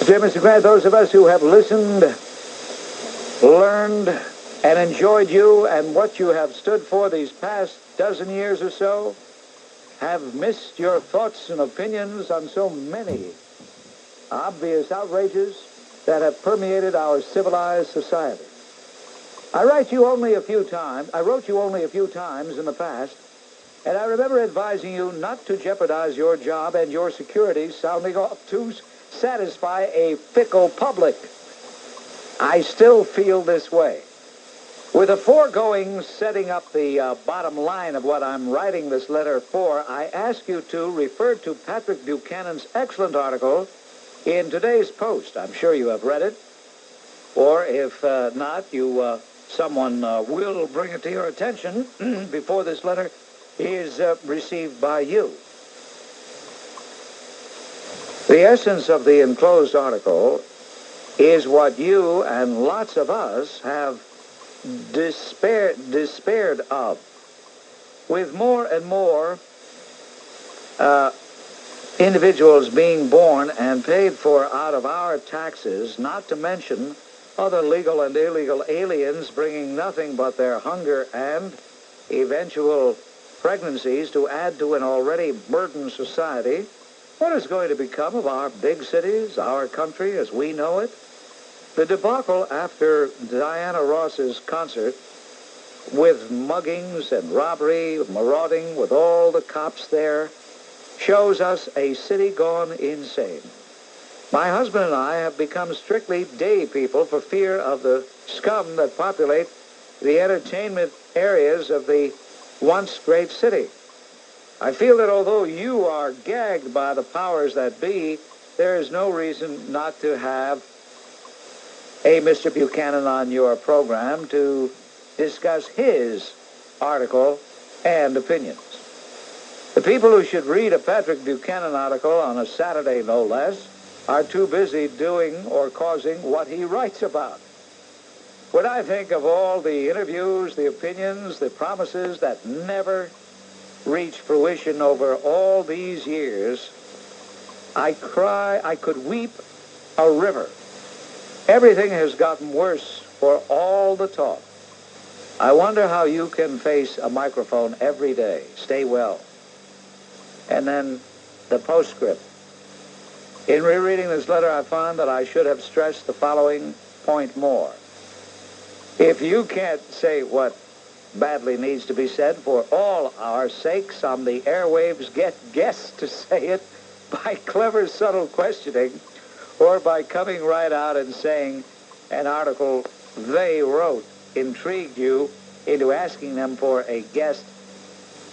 Dear Mr. Grant, those of us who have listened, learned, and enjoyed you and what you have stood for these past dozen years or so have missed your thoughts and opinions on so many obvious outrages that have permeated our civilized society. I wrote you only a few times in the past, and I remember advising you not to jeopardize your job and your security sounding off to satisfy a fickle public. I still feel this way. With the foregoing setting up the bottom line of what I'm writing this letter for, I ask you to refer to Patrick Buchanan's excellent article in today's Post. I'm sure you have read it, or if not, someone will bring it to your attention before this letter is received by you. The essence of the enclosed article is what you and lots of us have despaired of. With more and more individuals being born and paid for out of our taxes, not to mention other legal and illegal aliens bringing nothing but their hunger and eventual pregnancies to add to an already burdened society, what is going to become of our big cities, our country as we know it? The debacle after Diana Ross's concert, with muggings and robbery, marauding, with all the cops there, shows us a city gone insane. My husband and I have become strictly day people for fear of the scum that populate the entertainment areas of the once great city. I feel that although you are gagged by the powers that be, there is no reason not to have a Mr. Buchanan on your program to discuss his article and opinions. The people who should read a Patrick Buchanan article on a Saturday, no less, are too busy doing or causing what he writes about. When I think of all the interviews, the opinions, the promises that never reach fruition over all these years, I cry, I could weep a river. Everything has gotten worse for all the talk. I wonder how you can face a microphone every day. Stay well. And then the postscript. In rereading this letter, I found that I should have stressed the following point more. If you can't say what badly needs to be said for all our sakes on the airwaves, get guests to say it by clever, subtle questioning, or by coming right out and saying an article they wrote intrigued you into asking them for a guest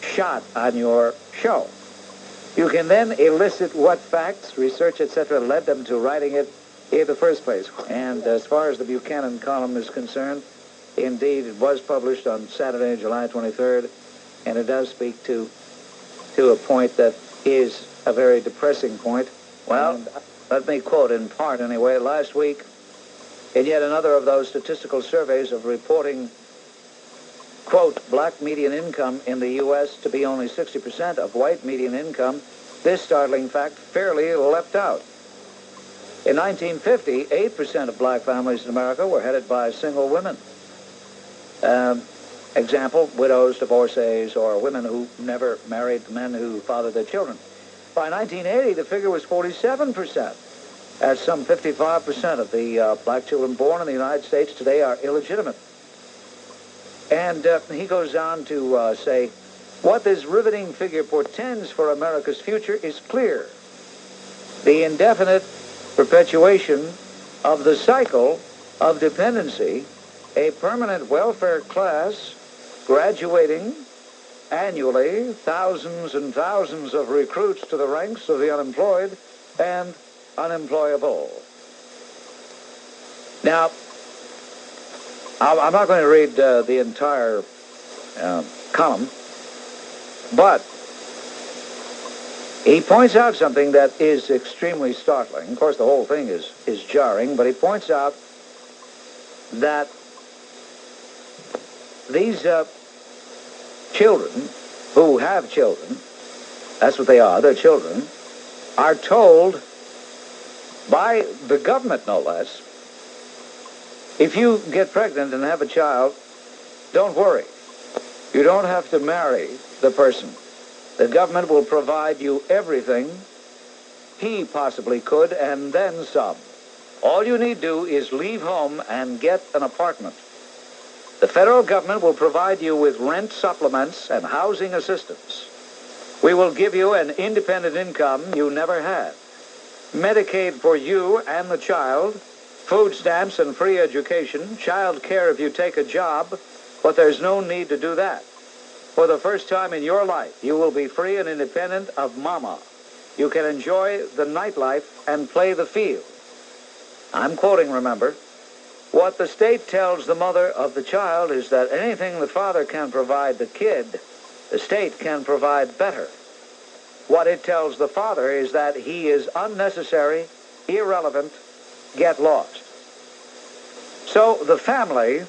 shot on your show. You can then elicit what facts, research, etc. led them to writing it in the first place. And as far as the Buchanan column is concerned, indeed, it was published on Saturday, July 23rd, and it does speak to a point that is a very depressing point. Well, and let me quote in part anyway. Last week, in yet another of those statistical surveys of reporting, quote, black median income in the U.S. to be only 60% of white median income, this startling fact fairly leapt out. In 1950, 8% of black families in America were headed by single women. Example, widows, divorcees, or women who never married men who fathered their children. By 1980, the figure was 47%. As some 55% of the black children born in the United States today are illegitimate. And he goes on to say, what this riveting figure portends for America's future is clear. The indefinite perpetuation of the cycle of dependency, a permanent welfare class graduating annually thousands and thousands of recruits to the ranks of the unemployed and unemployable. Now, I'm not going to read the entire column, but he points out something that is extremely startling. Of course, the whole thing is jarring, but he points out that these children who have children, that's what they are, they're children, are told by the government, no less. If you get pregnant and have a child, don't worry. You don't have to marry the person. The government will provide you everything he possibly could, and then some. All you need to do is leave home and get an apartment. The federal government will provide you with rent supplements and housing assistance. We will give you an independent income you never had, Medicaid for you and the child, food stamps and free education, child care if you take a job, but there's no need to do that. For the first time in your life, you will be free and independent of mama. You can enjoy the nightlife and play the field. I'm quoting, remember. What the state tells the mother of the child is that anything the father can provide the kid, the state can provide better. What it tells the father is that he is unnecessary, irrelevant, get lost. So the family,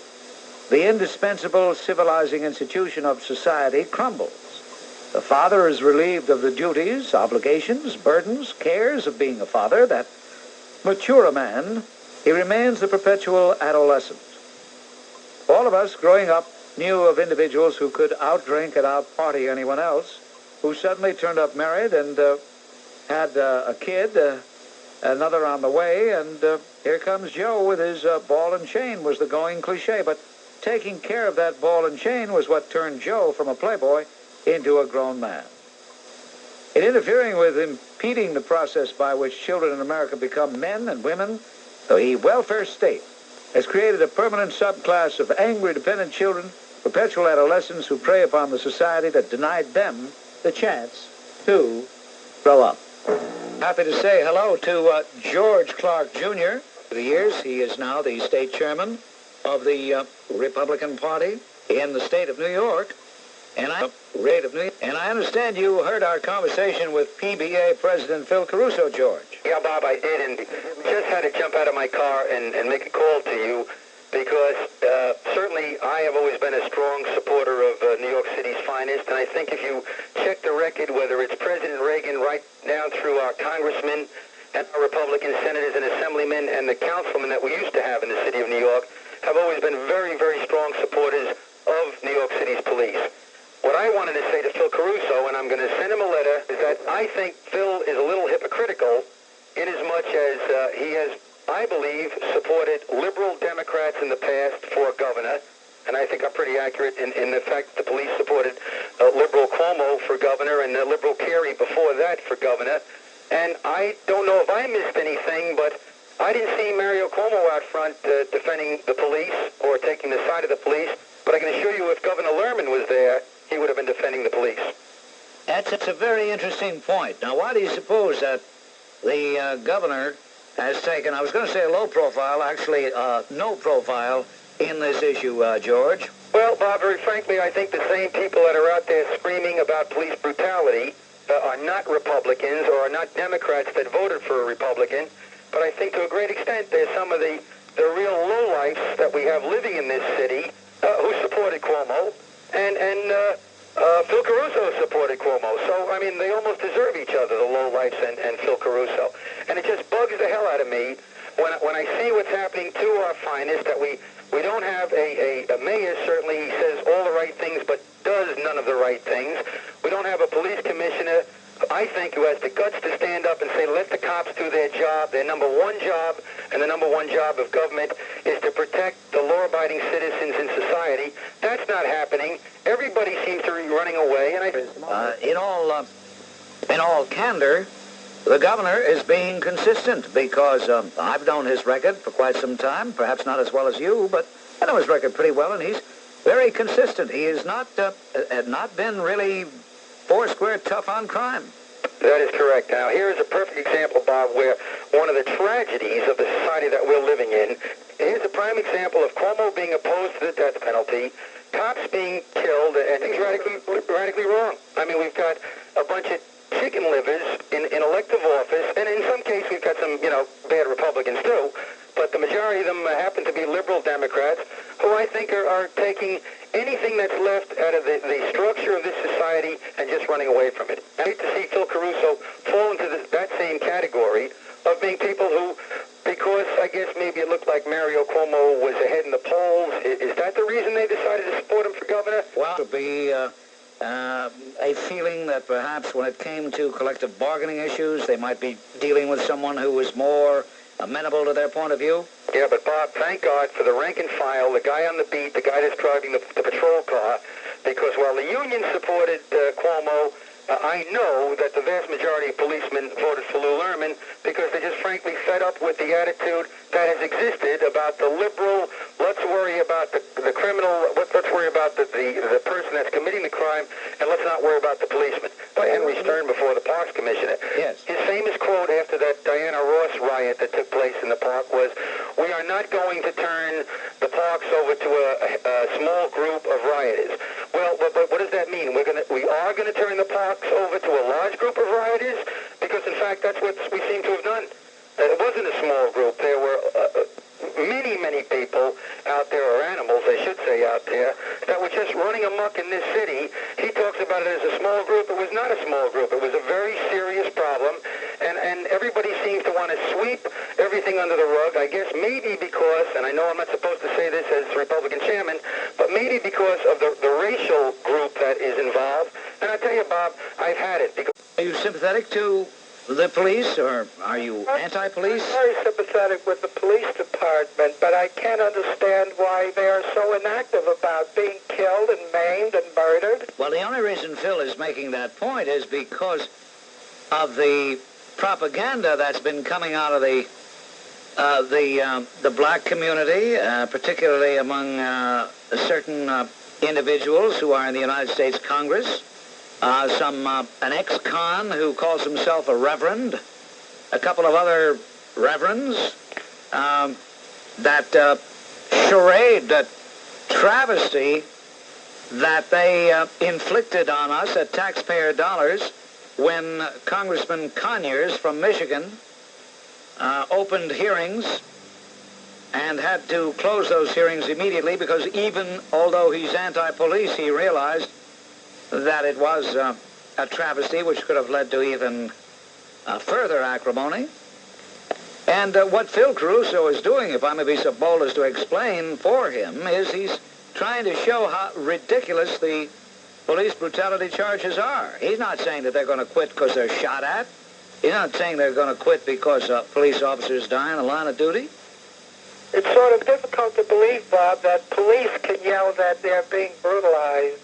the indispensable civilizing institution of society, crumbles. The father is relieved of the duties, obligations, burdens, cares of being a father. That mature a man, he remains a perpetual adolescent. All of us growing up knew of individuals who could outdrink and outparty anyone else, who suddenly turned up married and had a kid, another on the way, and here comes Joe with his ball and chain was the going cliche. But taking care of that ball and chain was what turned Joe from a playboy into a grown man. In interfering with impeding the process by which children in America become men and women, the welfare state has created a permanent subclass of angry, dependent children, perpetual adolescents who prey upon the society that denied them the chance to grow up. Happy to say hello to George Clark Jr. For the years, he is now the state chairman of the Republican Party in the state of New York. And I understand you heard our conversation with PBA President Phil Caruso, George. Yeah, Bob, I did, and just had to jump out of my car and make a call to you because certainly I have always been a strong supporter of New York City's finest, and I think if you check the record, whether it's President Reagan right down through our congressmen and our Republican senators and assemblymen and the councilmen that we used to have in the city of New York, have always been very, very strong supporters of New York City's police. What I wanted to say to Phil Caruso, and I'm going to send him a letter, is that I think Phil is a little hypocritical in as much as he has, I believe, supported liberal Democrats in the past for governor, and I think I'm pretty accurate in the fact that the police supported liberal Cuomo for governor and liberal Kerry before that for governor. And I don't know if I missed anything, but I didn't see Mario Cuomo out front defending the police or taking the side of the police, but I can assure you if Governor Lerman was there, he would have been defending the police. That's a very interesting point. Now, why do you suppose that the governor has taken, I was going to say a low profile, actually no profile in this issue, George? Well, Bob, very frankly, I think the same people that are out there screaming about police brutality are not Republicans or are not Democrats that voted for a Republican, but I think to a great extent there's some of the real lowlifes that we have living in this city who supported Cuomo, and Phil Caruso supported Cuomo. So, I mean, they almost deserve each other, the lowlifes and Phil Caruso. And it just bugs the hell out of me when I see what's happening to our finest, that we don't have a mayor, certainly he says all the right things, but does none of the right things. We don't have a police commissioner, I think, who has the guts to stand up and say, let the cops do their job. Their number one job, and the number one job of government, is to protect the law-abiding citizens in society. That's not happening. Everybody seems to be running away. And in all candor, the governor is being consistent because I've known his record for quite some time, perhaps not as well as you, but I know his record pretty well, and he's very consistent. He has not been really foursquare tough on crime. That is correct. Now, here is a perfect example, Bob, where one of the tragedies of the society that we're living in, here's a prime example of Cuomo being opposed to the death penalty, cops being killed, and things radically wrong. I mean, we've got a bunch of chicken livers in elective office, and in some cases we've got some, bad Republicans too, but the majority of them happen to be liberal Democrats who I think are taking anything that's left out of the structure of this society and just running away from it. I hate to see Phil Caruso fall into that same category of being people who I guess maybe it looked like Mario Cuomo was ahead in the polls. Is that the reason they decided to support him for governor? Well, it would be a feeling that perhaps when it came to collective bargaining issues, they might be dealing with someone who was more amenable to their point of view. Yeah, but Bob, thank God for the rank and file, the guy on the beat, the guy that's driving the patrol car, because while the union supported Cuomo, I know that the vast majority of policemen voted for Lou Lerman because they're just frankly fed up with the attitude that has existed about the liberal, let's worry about the criminal, let's worry about the person that's committing the crime, and let's not worry about the policeman. By Henry Stern before the Parks Commissioner. Yes. His famous quote after that Diana Ross riot that took place in the park was, "We are not going to turn the parks over to a small group of rioters." Well, but what does that mean? We are going to turn the parks over to a large group of rioters? Because, in fact, that's what we seem to have done. It wasn't a small group. There were many, many people out there, or animals, I should say, out there, that were just running amok in this city. He talks about it as a small group. It was not a small group. It was a very serious problem, and everybody seems to want to sweep everything under the rug, I guess maybe because, and I know I'm not supposed to say this as Republican chairman, but maybe because of the racial group that is involved. And I tell you, Bob, I've had it. Are you sympathetic to the police, or are you anti-police? I'm very sympathetic with the police department, but I can't understand why they are so inactive about being killed and maimed and murdered. Well, the only reason Phil is making that point is because of the propaganda that's been coming out of the black community, particularly among certain individuals who are in the United States Congress. An ex-con who calls himself a reverend, a couple of other reverends, that charade, that travesty that they inflicted on us at taxpayer dollars when Congressman Conyers from Michigan opened hearings and had to close those hearings immediately because even although he's anti-police, he realized that it was a travesty which could have led to even further acrimony. And what Phil Caruso is doing, if I may be so bold as to explain for him, is he's trying to show how ridiculous the police brutality charges are. He's not saying that they're going to quit because they're shot at. He's not saying they're going to quit because police officers die in the line of duty. It's sort of difficult to believe, Bob, that police can yell that they're being brutalized.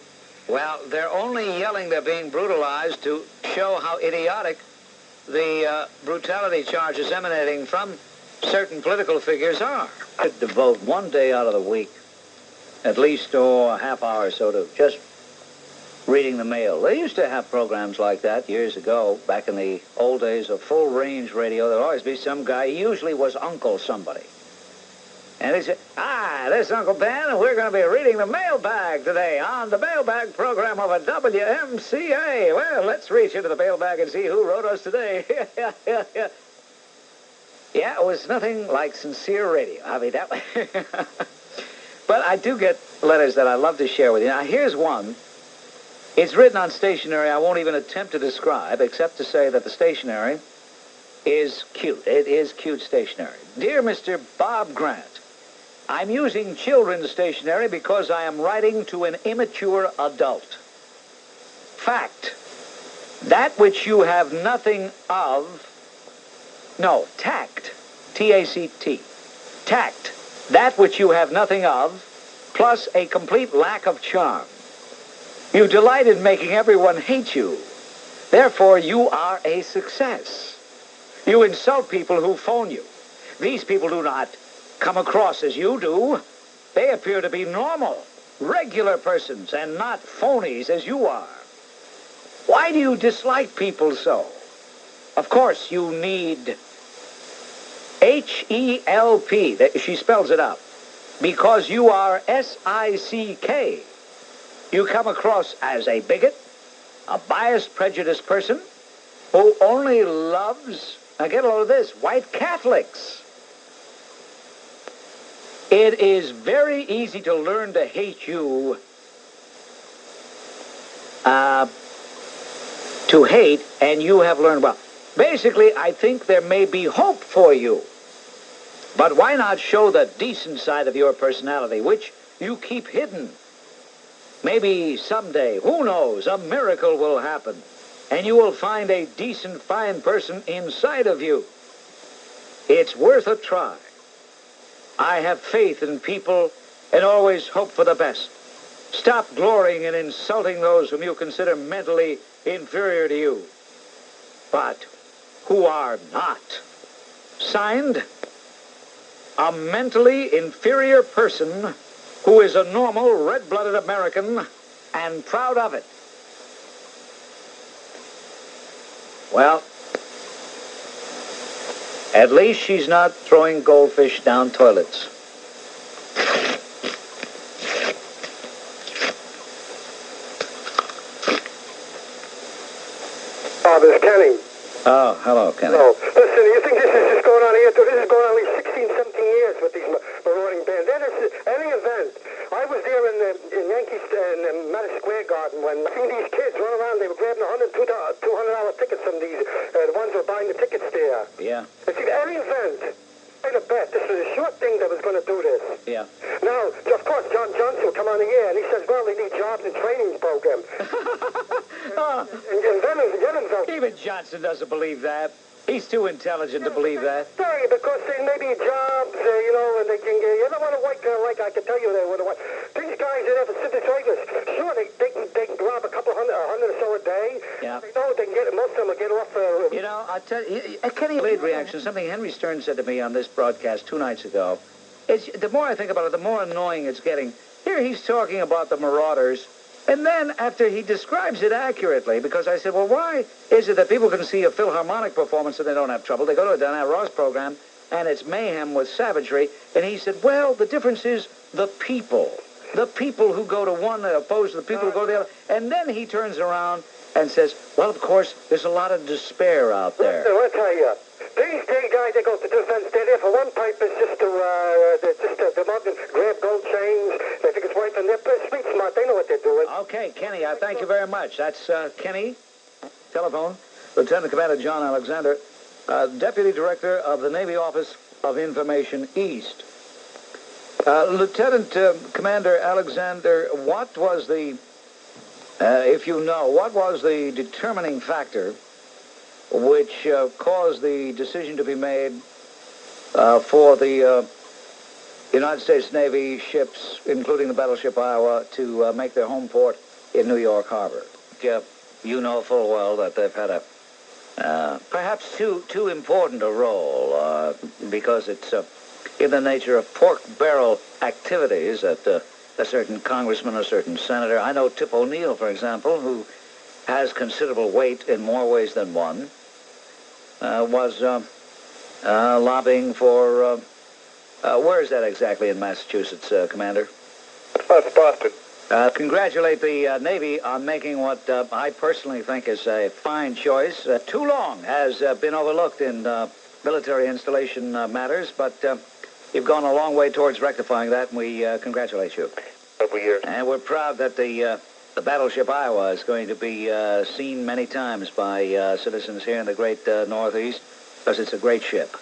Well, they're only yelling they're being brutalized to show how idiotic the brutality charges emanating from certain political figures are. I'd devote one day out of the week, at least a half hour or so, to just reading the mail. They used to have programs like that years ago, back in the old days of full-range radio. There'd always be some guy, he usually was Uncle somebody. And they said, this is Uncle Ben, and we're going to be reading the mailbag today on the mailbag program of a WMCA. Well, let's reach into the mailbag and see who wrote us today. Yeah, it was nothing like sincere radio. I mean, that. But I do get letters that I love to share with you. Now, here's one. It's written on stationery I won't even attempt to describe, except to say that the stationery is cute. It is cute stationery. Dear Mr. Bob Grant, I'm using children's stationery because I am writing to an immature adult. Fact, that which you have nothing of, tact, T-A-C-T, tact, that which you have nothing of, plus a complete lack of charm. You delight in making everyone hate you. Therefore, you are a success. You insult people who phone you. These people do not come across as you do. They appear to be normal, regular persons, and not phonies as you are. Why do you dislike people so? Of course, you need H-E-L-P. She spells it out. Because you are S-I-C-K. You come across as a bigot, a biased, prejudiced person who only loves, now get a load of this, white Catholics. It is very easy to learn to hate you, to hate, and you have learned well. Basically, I think there may be hope for you. But why not show the decent side of your personality, which you keep hidden? Maybe someday, who knows, a miracle will happen, and you will find a decent, fine person inside of you. It's worth a try. I have faith in people and always hope for the best. Stop glorying and insulting those whom you consider mentally inferior to you, but who are not. Signed, a mentally inferior person who is a normal, red-blooded American and proud of it. Well, at least she's not throwing goldfish down toilets. There's Kenny. Oh, hello, Kenny. No. Listen, you think this is just going on here? This is going on at least 16, 17 years with these marauding bands. Any event. I was there in Yankees in Madison Square Garden when I seen these kids run around. They were grabbing $200 tickets from these, the ones who were buying the tickets there. Yeah. I see any event. I made a bet. This was a short thing that was going to do this. Yeah. Now, of course, John Johnson will come on the air and he says, well, they need jobs and training program. and then Even Johnson doesn't believe that. He's too intelligent to believe that. Sorry, because there may be jobs, and they can get, you don't want a white girl like I can tell you they want a white. These guys that have a civil service, sure, they can grab a couple hundred or so a day. Yeah. They know they can get, most of them will get off. You know, I'll tell you, Kenny, delayed reaction, something Henry Stern said to me on this broadcast 2 nights ago. The more I think about it, the more annoying it's getting. Here he's talking about the marauders. And then, after he describes it accurately, because I said, well, why is it that people can see a Philharmonic performance and they don't have trouble? They go to a Diana Ross program, and it's mayhem with savagery. And he said, well, the difference is the people. The people who go to one opposed to the people who go to the other. And then he turns around and says, well, of course, there's a lot of despair out there. Listen, I'll tell you. These guys that go to defense, they're there for one purpose, just to grab gold chains. They think it's worth it. They're street smart. They know what they're doing. Okay, Kenny, I thank you very much. That's Kenny, telephone, Lieutenant Commander John Alexander, Deputy Director of the Navy Office of Information East. Lieutenant Commander Alexander, what was the, if you know, what was the determining factor which caused the decision to be made for the United States Navy ships, including the battleship Iowa, to make their home port in New York Harbor? You know full well that they've had a perhaps too important a role because it's in the nature of pork barrel activities that a certain congressman, a certain senator, I know Tip O'Neill, for example, who has considerable weight in more ways than one, was lobbying for, where is that exactly in Massachusetts, Commander? That's Boston. Congratulate the Navy on making what I personally think is a fine choice. Too long has been overlooked in military installation matters, but you've gone a long way towards rectifying that, and we congratulate you. Every year. And we're proud that the battleship Iowa is going to be seen many times by citizens here in the great Northeast, because it's a great ship.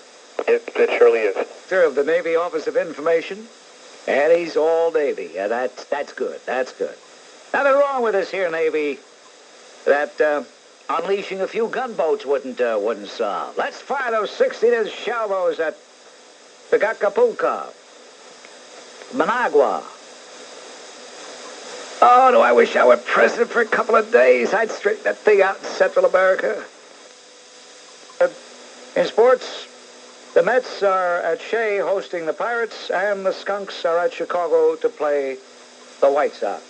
It surely is. Of the Navy Office of Information, and he's all Navy. Yeah, that's good. That's good. Nothing wrong with this here Navy that unleashing a few gunboats wouldn't solve. Let's fire those 16-inch salvos at Acapulco, Managua. Oh, do I wish I were president for a couple of days. I'd straighten that thing out in Central America. In sports, the Mets are at Shea hosting the Pirates, and the Skunks are at Chicago to play the White Sox.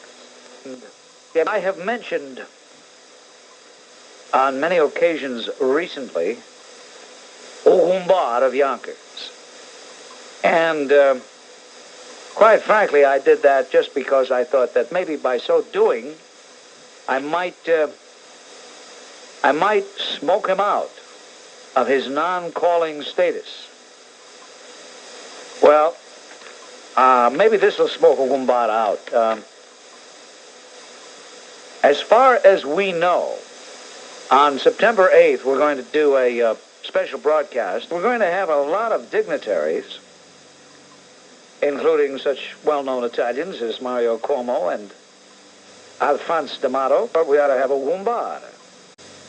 I have mentioned on many occasions recently Goombata of Yonkers. And quite frankly, I did that just because I thought that maybe by so doing, I might smoke him out of his non-calling status. Well, maybe this will smoke Goombata out. As far as we know, on September 8th, we're going to do a special broadcast. We're going to have a lot of dignitaries including such well-known Italians as Mario Cuomo and Alphonse D'Amato, but we ought to have a Goombata.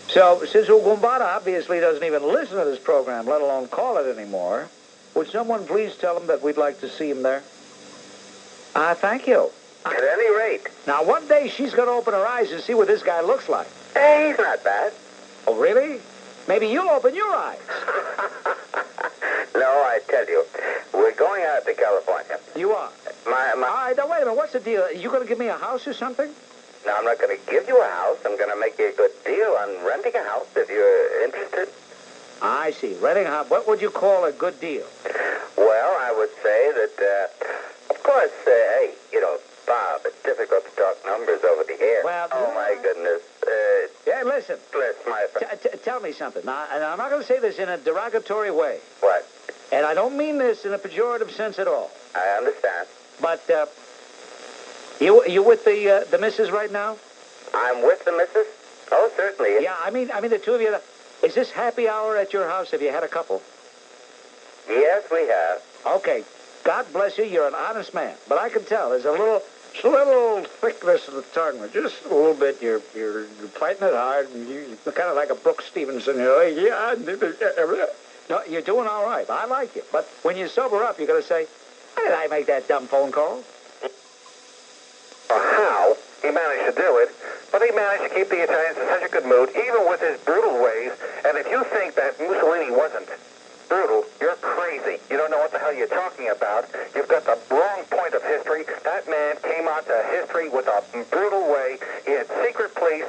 So, since Goombata obviously doesn't even listen to this program, let alone call it anymore, would someone please tell him that we'd like to see him there? Thank you. At any rate. Now, one day she's going to open her eyes and see what this guy looks like. Hey, he's not bad. Oh, really? Maybe you'll open your eyes. No, I tell you, we're going out to California. You are? All right, now, wait a minute. What's the deal? You going to give me a house or something? No, I'm not going to give you a house. I'm going to make you a good deal on renting a house if you're interested. I see. Renting a house. What would you call a good deal? Well, I would say that, of course, hey, you know, Bob, it's difficult to talk numbers over the air. Well, oh, my goodness. Yeah, listen. My friend. Tell me something. Now, and I'm not going to say this in a derogatory way. What? And I don't mean this in a pejorative sense at all. I understand. But, you with the missus right now? I'm with the missus? Oh, certainly. Yeah, I mean the two of you. Is this happy hour at your house? Have you had a couple? Yes, we have. Okay. God bless you. You're an honest man. But I can tell there's a little thickness of the tongue. Just a little bit. You're fighting it hard. You're kind of like a Brooks Stevenson. You're like, yeah. No, you're doing all right. I like you. But when you sober up, you're going to say, how did I make that dumb phone call? How he managed to do it, but he managed to keep the Italians in such a good mood, even with his brutal ways. And if you think that Mussolini wasn't brutal, you're crazy. You don't know what the hell you're talking about. You've got the wrong point of history. That man came onto history with a brutal way. He had secret police,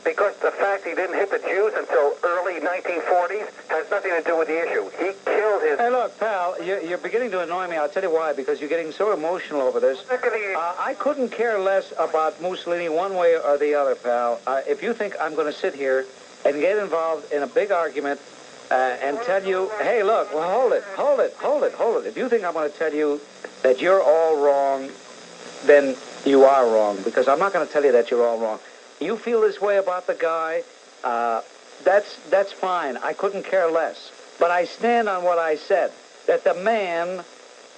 because the fact he didn't hit the Jews until early 1940s has nothing to do with the issue. He killed his... Hey, look, pal, you're beginning to annoy me. I'll tell you why, because you're getting so emotional over this. I couldn't care less about Mussolini one way or the other, pal. If you think I'm going to sit here and get involved in a big argument and tell you, hey, look, well, hold it. If you think I'm going to tell you that you're all wrong, then you are wrong, because I'm not going to tell you that you're all wrong. You feel this way about the guy, that's fine. I couldn't care less. But I stand on what I said, that the man,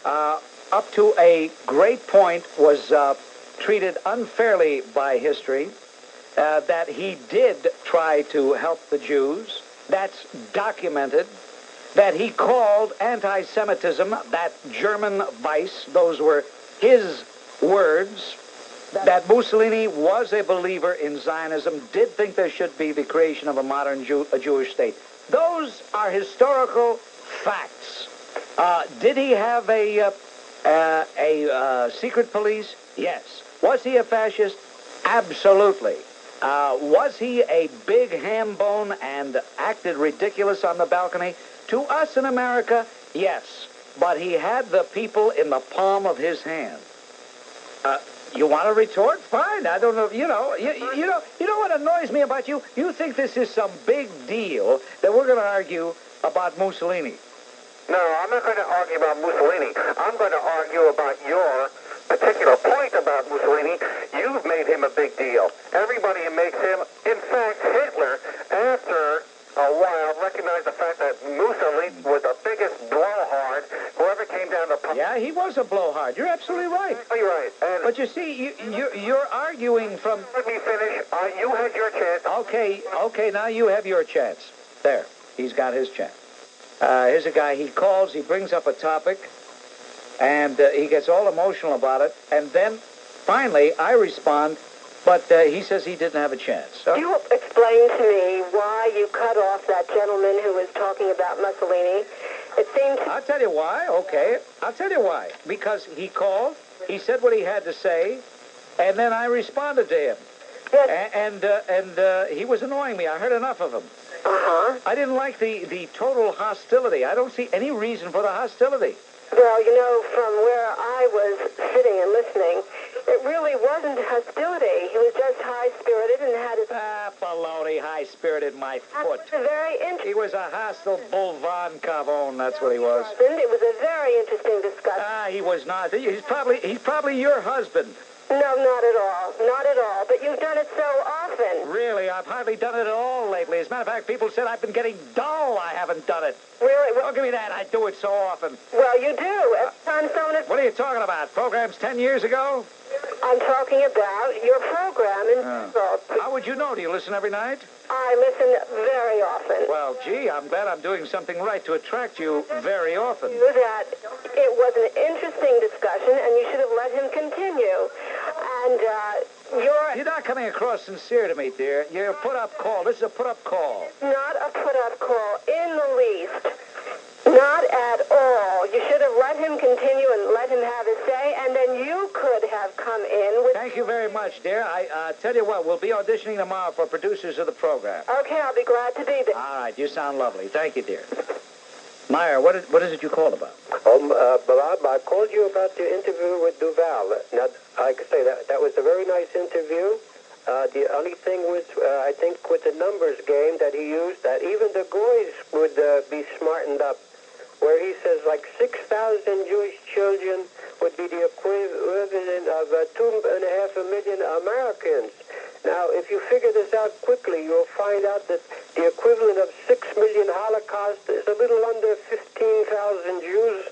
up to a great point, was treated unfairly by history, that he did try to help the Jews. That's documented. That he called anti-Semitism that German vice. Those were his words. That Mussolini was a believer in Zionism, did think there should be the creation of a modern Jewish state. Those are historical facts. Did he have a secret police? Yes. Was he a fascist? Absolutely. Was he a big ham bone and acted ridiculous on the balcony? To us in America, yes. But he had the people in the palm of his hand. You want to retort? Fine. I don't know. You know what annoys me about you? You think this is some big deal that we're going to argue about Mussolini. No, I'm not going to argue about Mussolini. I'm going to argue about your particular point about Mussolini. You've made him a big deal. Everybody makes him. In fact, Hitler, after a while, recognized the fact that Mussolini was the biggest blowhard whoever came down the... Yeah, he was a blowhard. You're absolutely right. You're right. But you see, you're arguing from... Let me finish. You had your chance. Okay, now you have your chance. There, he's got his chance. Here's a guy, he calls, he brings up a topic, and he gets all emotional about it, and then, finally, I respond, but he says he didn't have a chance. Can you explain to me why you cut off that gentleman who was talking about Mussolini? It seems... I'll tell you why, okay. I'll tell you why. Because he called, he said what he had to say, and then I responded to him. Yes. And he was annoying me. I heard enough of him. Uh-huh. I didn't like the total hostility. I don't see any reason for the hostility. Well, you know, from where I was sitting and listening, it really wasn't hostility. He was just high-spirited and had his... baloney, high-spirited, my foot. That was very interesting. He was a hostile bull von Cavone, that's what he was. It was a very interesting discussion. He was not. He's probably your husband. No, not at all. Not at all. But you've done it so often. Really? I've hardly done it at all lately. As a matter of fact, people said I've been getting dull. I haven't done it. Really? Don't give me that. I do it so often. Well, you do. Every time on phone at... What are you talking about? Programs 10 years ago? I'm talking about your program in How would you know? Do you listen every night? I listen very often. Well, gee, I'm glad I'm doing something right to attract you very often. That it was an interesting discussion, and you should have let him continue. And You're not coming across sincere to me, dear. You're a put-up call. This is a put-up call. not a put-up call in the least. Not at all. You should have let him continue and let him have his say, and then you could have come in with... Thank you very much, dear. I tell you what, we'll be auditioning tomorrow for producers of the program. Okay, I'll be glad to be there. All right, you sound lovely. Thank you, dear. Meyer, what is it you called about? Bob, I called you about your interview with Duval. Now, I could say that was a very nice interview. The only thing was, I think, with the numbers game that he used, that even the goys would be smartened up, where he says like 6,000 Jewish children would be the equivalent of 2.5 million Americans. Now, if you figure this out quickly, you'll find out that the equivalent of 6 million Holocaust is a little under 15,000 Jews,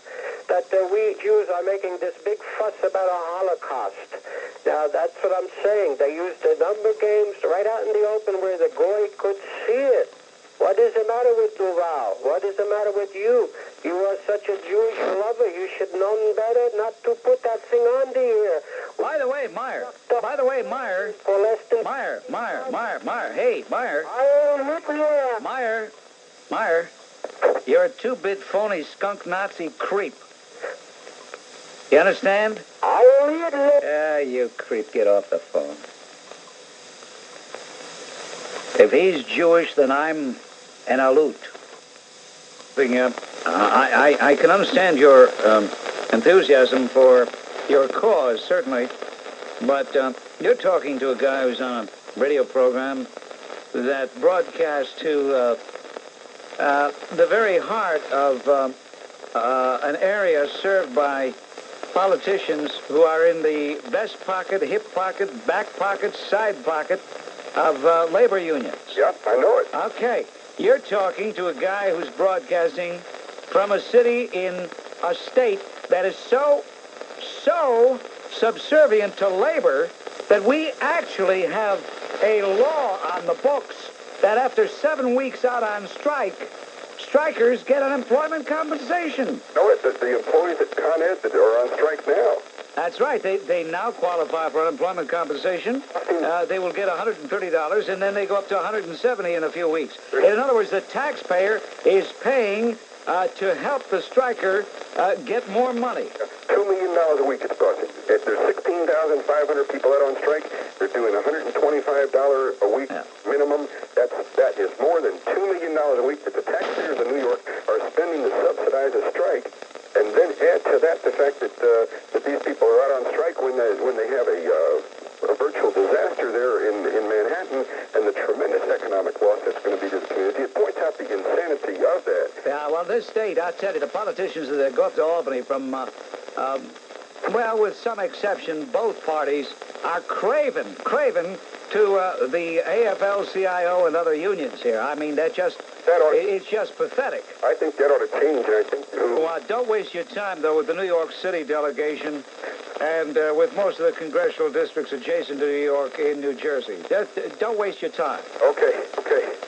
that we Jews are making this big fuss about a Holocaust. Now, that's what I'm saying. They used the number games right out in the open where the goy could see it. What is the matter with Duval? What is the matter with you? You are such a Jewish lover. You should know better not to put that thing on the air. By the way, Meyer. Meyer. Hey, Meyer. Meyer. You're a two-bit phony skunk Nazi creep. You understand? You creep. Get off the phone. If he's Jewish, then I'm an alut. I can understand your enthusiasm for your cause, certainly, but you're talking to a guy who's on a radio program that broadcasts to the very heart of an area served by politicians who are in the vest pocket, hip pocket, back pocket, side pocket of labor unions. Yep, I know it. Okay. You're talking to a guy who's broadcasting from a city in a state that is so subservient to labor that we actually have a law on the books that after 7 weeks out on strike, strikers get unemployment compensation. No, it's the employees at Con Ed that are on strike now. That's right. They now qualify for unemployment compensation. They will get $130, and then they go up to $170 in a few weeks. In other words, the taxpayer is paying to help the striker get more money. $2 million a week it's costing. If there's 16,500 people out on strike, they're doing $125 a week minimum. That is more than $2 million a week that the taxpayers of New York are spending to subsidize a strike. And then add to that the fact that these people are out on strike when they have a virtual disaster there in Manhattan, and the tremendous economic loss that's going to be to the community. It points out the insanity of that. Yeah, well, this state, I tell you, the politicians that go up to Albany from, well, with some exception, both parties are craven to the AFL-CIO and other unions here. I mean, it's just pathetic. I think that ought to change, and I think... Well, don't waste your time, though, with the New York City delegation and with most of the congressional districts adjacent to New York in New Jersey. Don't waste your time. Okay.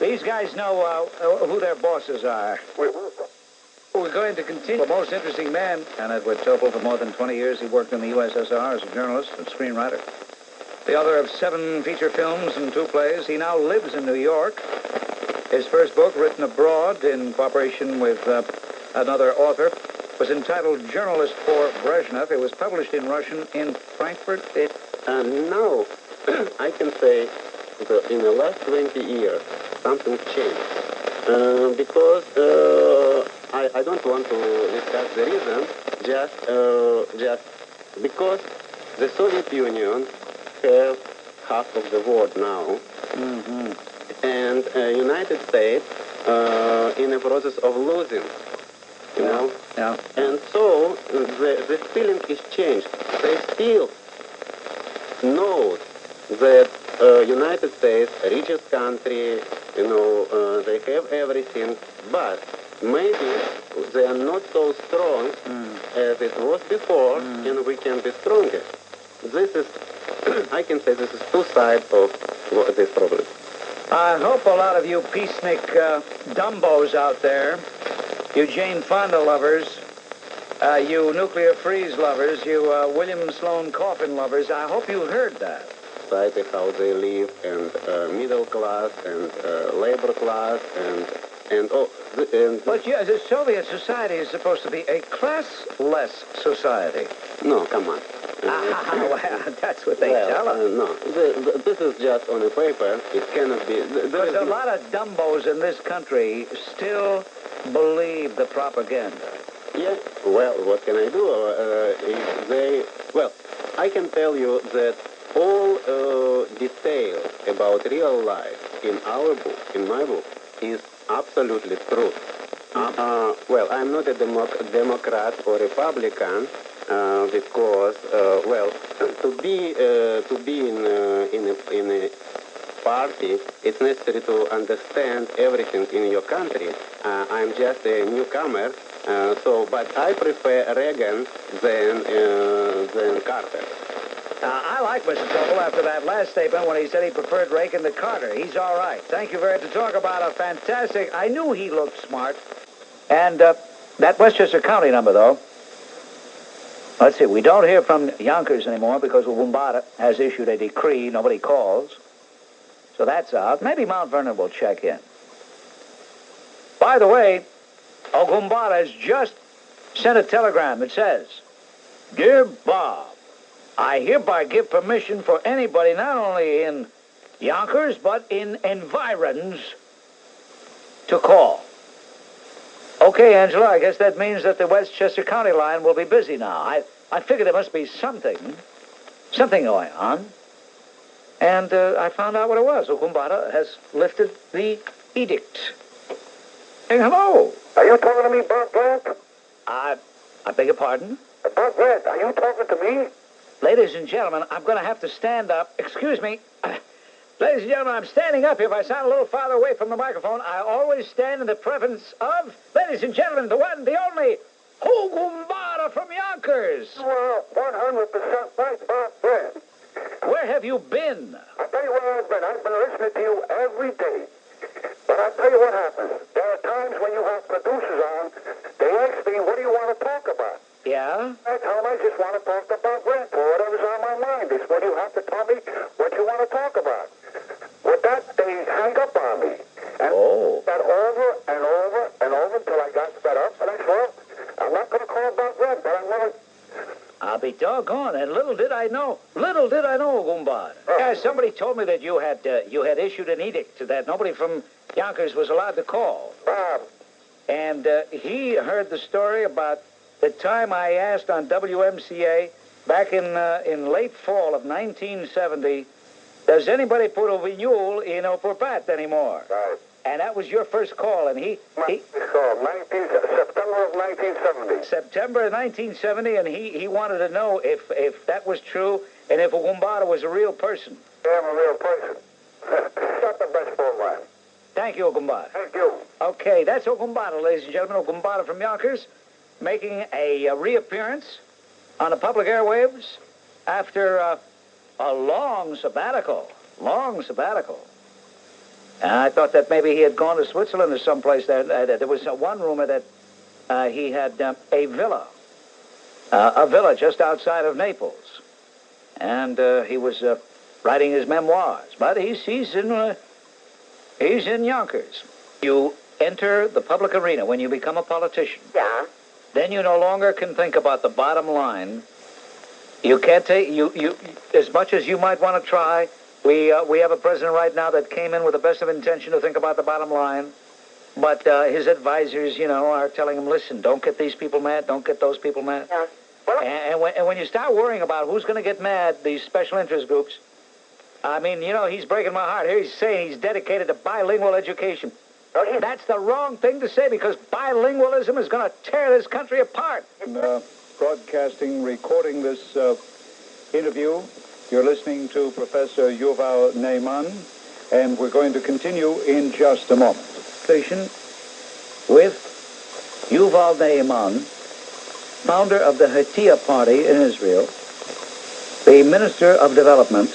These guys know who their bosses are. We're going to continue. The most interesting man, and Edward Topol, for more than 20 years, he worked in the USSR as a journalist and screenwriter. The author of 7 feature films and 2 plays. He now lives in New York. His first book, written abroad in cooperation with another author, was entitled Journalist for Brezhnev. It was published in Russian in Frankfurt. Now, I can say that in the last 20 years, something changed. Because I don't want to discuss the reason, just because the Soviet Union have half of the world now, and United States in the process of losing, you know. Yeah. And so the feeling is changed. They still know that United States, richest country, they have everything, but maybe they are not so strong as it was before, and we can be stronger. This is, I can say this is two sides of this problem. I hope a lot of you peacenik dumbos out there, you Jane Fonda lovers, you nuclear freeze lovers, you William Sloane Coffin lovers, I hope you heard that. Society, how they live, and middle class, and labor class, and But yeah, the Soviet society is supposed to be a classless society. No, come on. Well, that's what they tell us. No, this is just on a paper. It cannot be. There's a lot of dumbos in this country still believe the propaganda. Yes. Well, what can I do? If they, well, I can tell you that all details about real life in our book, in my book, is absolutely true. Well, I'm not a Democrat or Republican because, well, to be in a party, it's necessary to understand everything in your country. I'm just a newcomer, but I prefer Reagan than Carter. I like Mr. Tobel after that last statement when he said he preferred Reagan to Carter. He's all right. Thank you very much. To talk about a fantastic... I knew he looked smart. And that Westchester County number, though, let's see, we don't hear from Yonkers anymore because Goombata has issued a decree. Nobody calls. So that's out. Maybe Mount Vernon will check in. By the way, Goombata has just sent a telegram. It says, Dear Bob, I hereby give permission for anybody, not only in Yonkers, but in environs, to call. Okay, Angela, I guess that means that the Westchester County line will be busy now. I figured there must be something going on. And I found out what it was. Goombata has lifted the edict. Hey, hello. Are you talking to me, Bob Grant? I beg your pardon? Bob Grant, are you talking to me? Ladies and gentlemen, I'm going to have to stand up. Excuse me. Ladies and gentlemen, I'm standing up here. If I sound a little farther away from the microphone, I always stand in the presence of, ladies and gentlemen, the one, the only, Goombata from Yonkers. You are 100% right, Bob Grant. Where have you been? I'll tell you where I've been. I've been listening to you every day. But I'll tell you what happens. There are times when you have producers on, they ask me, what do you want to talk about? Yeah? I tell them I just want to talk about rent or whatever's on my mind. It's when you have to tell me what you want to talk about. With that, they hang up on me. And that over and over and over until I got fed up. And I said, well, I'm not going to call about rent, but I'm going to... I'll be doggone. And little did I know, Goombata. Yeah, somebody told me that you had issued an edict that nobody from Yonkers was allowed to call. Bob. And he heard the story about the time I asked on WMCA back in late fall of 1970, does anybody put a renewal in Operbat anymore? Right. And that was your first call, and he September of 1970. September of 1970, and he wanted to know if that was true and if Goombata was a real person. Yeah, I'm a real person. Shut the best program. Thank you, Goombata. Thank you. Okay, that's Goombata, ladies and gentlemen. Goombata from Yonkers, making a reappearance on the public airwaves after a long sabbatical. And I thought that maybe he had gone to Switzerland or someplace. There was one rumor that he had a villa just outside of Naples. And he was writing his memoirs. But he's in Yonkers. You enter the public arena when you become a politician. Yeah. Then you no longer can think about the bottom line. You can't take you as much as you might want to try. We have a president right now that came in with the best of intention to think about the bottom line, but his advisors, are telling him, listen, don't get these people mad, don't get those people mad. Yeah. And when you start worrying about who's going to get mad, these special interest groups, I mean, he's breaking my heart. Here he's saying he's dedicated to bilingual education. That's the wrong thing to say because bilingualism is going to tear this country apart. Broadcasting, recording this interview. You're listening to Professor Yuval Ne'eman, and we're going to continue in just a moment. Station with Yuval Ne'eman, founder of the Hattia Party in Israel, the Minister of Development,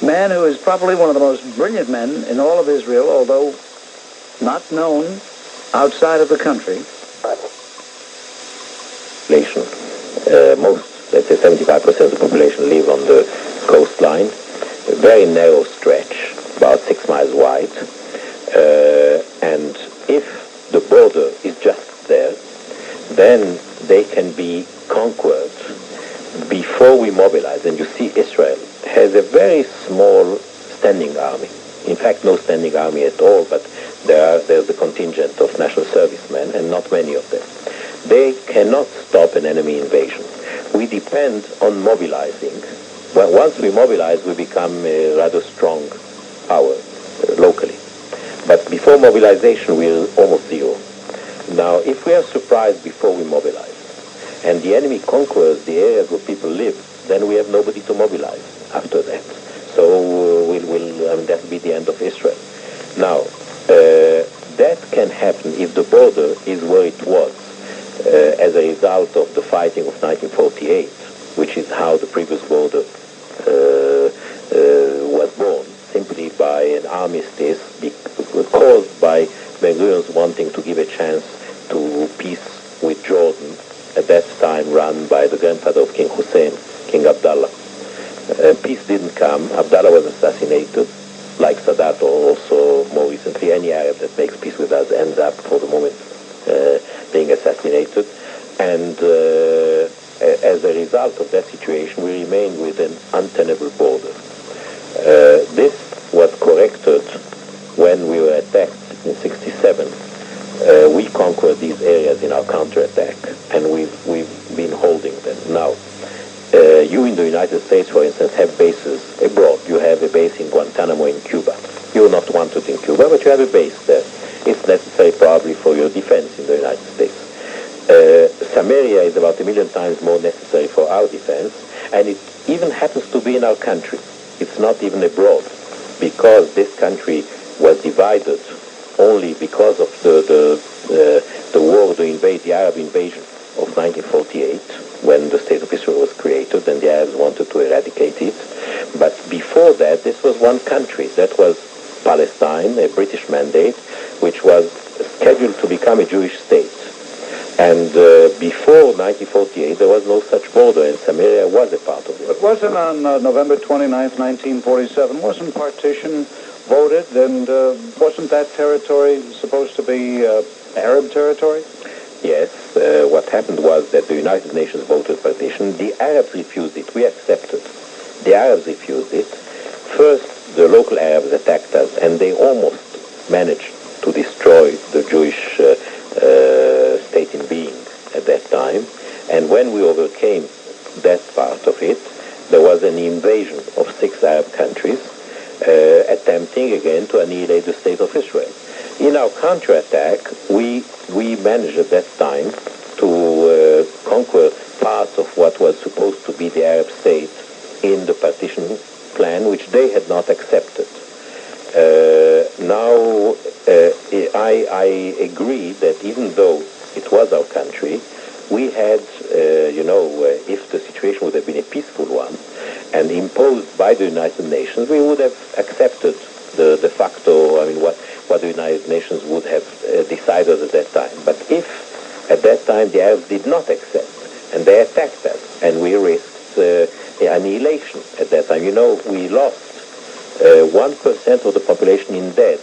man who is probably one of the most brilliant men in all of Israel, although not known outside of the country. Most, let's say 75% of the population live on the coastline, a very narrow stretch, about 6 miles wide, and if the border is just there, then they can be conquered before we mobilize. And you see, Israel has a very small standing army. In fact, no standing army at all, but there's a contingent of national servicemen, and not many of them. They cannot stop an enemy invasion. We depend on mobilizing. Well, once we mobilize, we become a rather strong power locally. But before mobilization, we're almost zero. Now, if we are surprised before we mobilize, and the enemy conquers the areas where people live, then we have nobody to mobilize after that. So that will be the end of Israel. Now, that can happen if the border is where it was as a result of the fighting of 1948, which is how the previous border was born, simply by an armistice caused by Ben-Gurion's wanting to give a chance to peace with Jordan, at that time run by the grandfather of King Hussein, King Abdullah. Peace didn't come. Abdullah was assassinated, like Sadat, or also more recently. Any Arab that makes peace with us ends up, for the moment, being assassinated. And as a result of that situation, we remain with an untenable border. This was corrected when we were attacked in 1967. We conquered these areas in our counterattack, and we've been holding them. Now, you in the United States, for instance, have bases abroad. You have a base in Guantanamo in Cuba. You're not wanted in Cuba, but you have a base there. It's necessary probably for your defense in the United States. Samaria is about 1 million times more necessary for our defense, and it even happens to be in our country. It's not even abroad, because this country was divided only because of the war to invade, the Arab invasion of 1948, when the State of Israel was created and the Arabs wanted to eradicate it. But before that, this was one country. That was Palestine, a British mandate, which was scheduled to become a Jewish state. And before 1948, there was no such border, and Samaria was a part of it. But wasn't on November 29th, 1947, wasn't partition voted, and wasn't that territory supposed to be Arab territory? Yes, what happened was that the United Nations voted partition. The Arabs refused it. We accepted. The Arabs refused it. First, the local Arabs attacked us, and they almost managed to destroy the Jewish state in being at that time. And when we overcame that part of it, there was an invasion of 6 Arab countries, attempting again to annihilate the State of Israel. In our counterattack, we managed at that time to conquer part of what was supposed to be the Arab state in the partition plan, which they had not accepted. Now, I agree that even though it was our country, we had, if the situation would have been a peaceful one and imposed by the United Nations, we would have accepted the de facto, what the United Nations would have decided at that time. But if at that time the Arabs did not accept, and they attacked us, and we risked annihilation at that time. We lost 1% of the population in dead.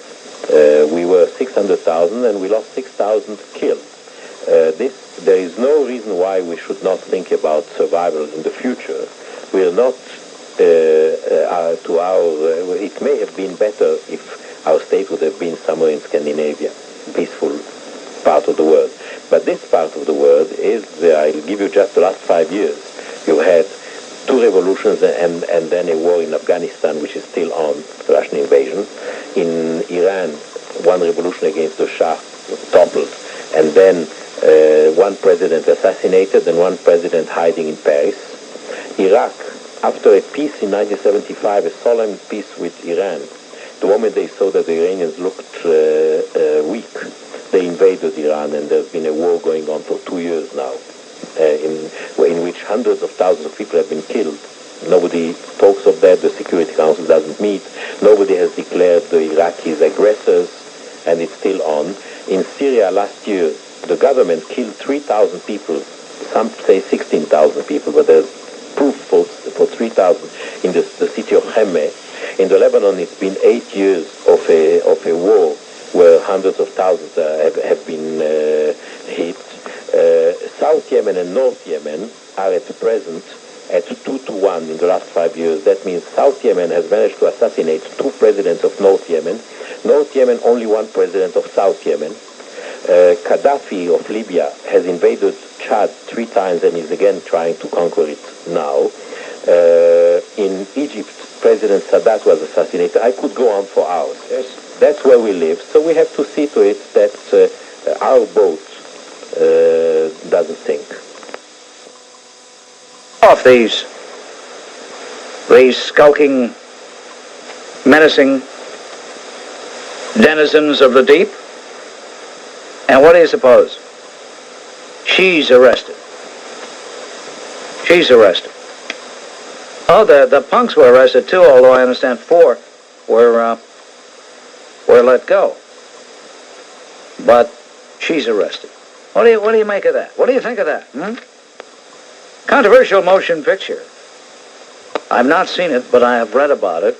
We were 600,000, and we lost 6,000 killed. There is no reason why we should not think about survival in the future. We are not it may have been better if our state would have been somewhere in Scandinavia, peaceful part of the world. But this part of the world is, I'll give you just the last 5 years. You had 2 revolutions and then a war in Afghanistan, which is still on, the Russian invasion. In Iran, 1 revolution against the Shah toppled, and then 1 president assassinated and 1 president hiding in Paris. Iraq, after a peace in 1975, a solemn peace with Iran, the moment they saw that the Iranians looked weak, they invaded Iran, and there's been a war going on for 2 years now in which hundreds of thousands of people have been killed. Nobody talks of that. The Security Council doesn't meet. Nobody has declared the Iraqis aggressors, and it's still on. In Syria last year, the government killed 3,000 people. Some say 16,000 people, but there's proof for 3,000 in the city of Hemme. In the Lebanon, it's been 8 years of a war where hundreds of thousands have been hit. South Yemen and North Yemen are at present at 2-1 in the last 5 years. That means South Yemen has managed to assassinate 2 presidents of North Yemen. North Yemen, only 1 president of South Yemen. Gaddafi of Libya has invaded Chad 3 times and is again trying to conquer it now. In Egypt, President Sadat was assassinated. I could go on for hours. Yes. That's where we live. So we have to see to it that our boat doesn't sink. Off these skulking, menacing denizens of the deep. And what do you suppose? She's arrested. She's arrested. Oh, the punks were arrested too, although I understand 4 were let go. But she's arrested. What do you make of that? What do you think of that? Controversial motion picture. I've not seen it, but I have read about it.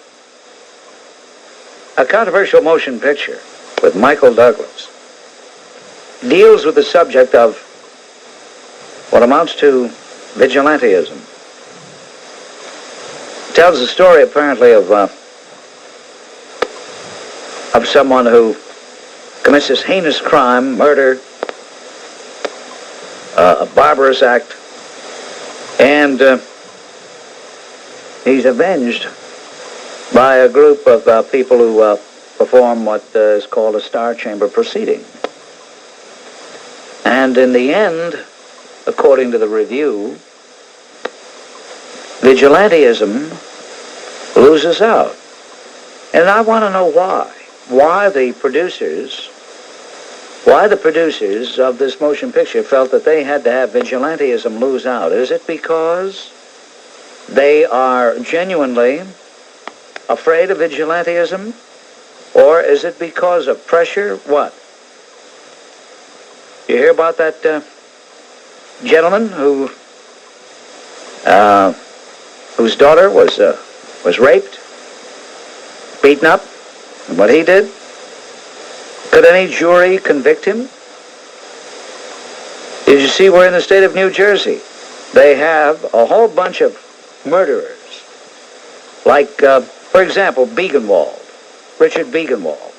A controversial motion picture with Michael Douglas deals with the subject of what amounts to vigilantism. Tells the story apparently of someone who commits this heinous crime, murder, a barbarous act, and he's avenged by a group of people who perform what is called a Star Chamber proceeding. And in the end, according to the review, vigilantism loses out. And I want to know why. Why the producers of this motion picture felt that they had to have vigilantism lose out. Is it because they are genuinely afraid of vigilantism? Or is it because of pressure? What? You hear about that gentleman whose daughter was raped, beaten up, and what he did? Could any jury convict him? Did you see we're in the state of New Jersey? They have a whole bunch of murderers, like, for example, Richard Biegenwald.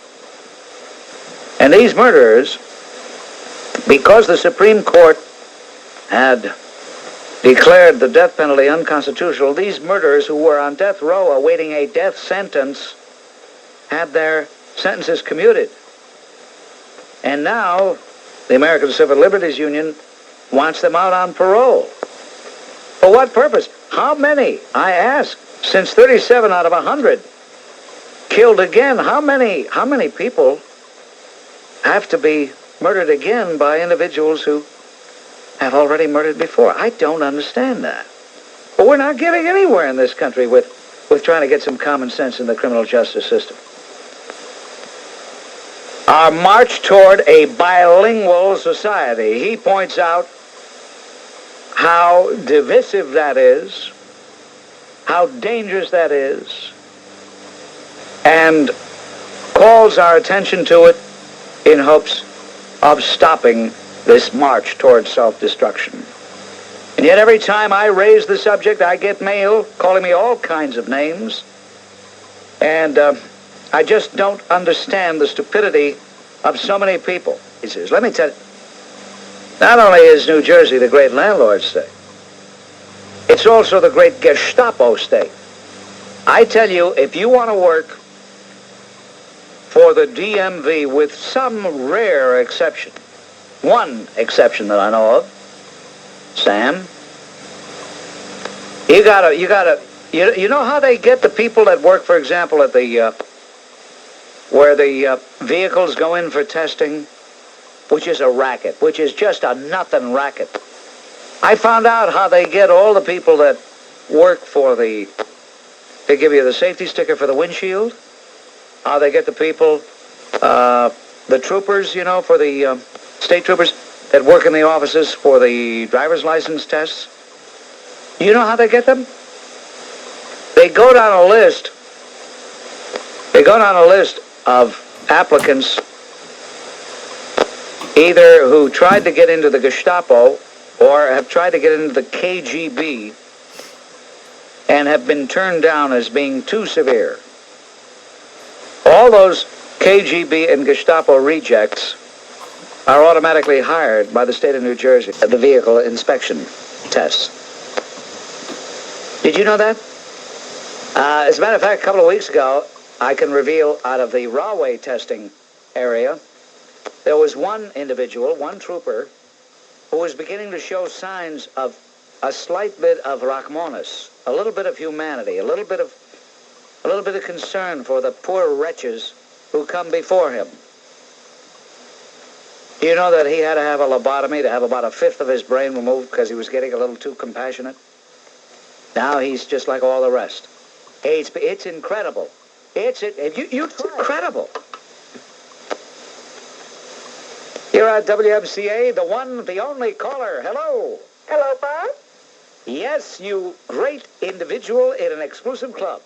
And these murderers, because the Supreme Court had declared the death penalty unconstitutional, these murderers who were on death row awaiting a death sentence had their sentences commuted. And now the American Civil Liberties Union wants them out on parole. For what purpose? How many, I ask, since 37 out of 100 killed again, how many people have to be murdered again by individuals who have already murdered before? I don't understand that. But we're not getting anywhere in this country with trying to get some common sense in the criminal justice system. Our march toward a bilingual society. He points out how divisive that is, how dangerous that is, and calls our attention to it in hopes of stopping this march towards self-destruction. And yet every time I raise the subject, I get mail calling me all kinds of names, and I just don't understand the stupidity of so many people. He says, let me tell you, not only is New Jersey the great landlord state, it's also the great Gestapo state. I tell you, if you want to work for the DMV, with some rare exception, one exception that I know of, Sam, you know how they get the people that work, for example, at the where the vehicles go in for testing, which is a racket, which is just a nothing racket. I found out how they get all the people that work for they give you the safety sticker for the windshield, how they get the people, the troopers, you know, for the state troopers that work in the offices for the driver's license tests. You know how they get them? They go down a list. They go down a list of applicants either who tried to get into the Gestapo or have tried to get into the KGB and have been turned down as being too severe. All those KGB and Gestapo rejects are automatically hired by the state of New Jersey at the vehicle inspection tests. Did you know that? As a matter of fact, a couple of weeks ago, I can reveal out of the Rahway testing area, there was one individual, one trooper, who was beginning to show signs of a slight bit of Rachmanis, a little bit of humanity, a little bit of concern for the poor wretches who come before him. Do you know that he had to have a lobotomy to have about a fifth of his brain removed because he was getting a little too compassionate? Now he's just like all the rest. It's incredible. It's incredible. Here at WMCA, the one, the only caller. Hello. Hello, Bob? Yes, you great individual in an exclusive club.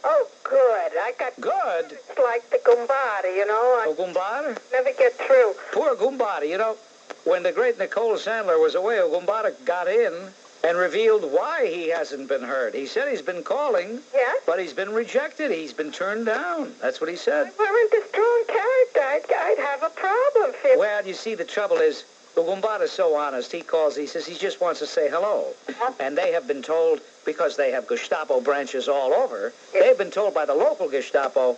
Oh, good. I got... Good? It's like the Goombata, you know. Oh, Goombata? Never get through. Poor Goombata. You know, when the great Nicole Sandler was away, Goombata got in and revealed why he hasn't been heard. He said he's been calling, but he's been rejected. He's been turned down. That's what he said. If I weren't a strong character, I'd have a problem. Well, you see, the trouble is, Goombata's so honest. He calls, he says he just wants to say hello. And they have been told, because they have Gestapo branches all over, they've been told by the local Gestapo,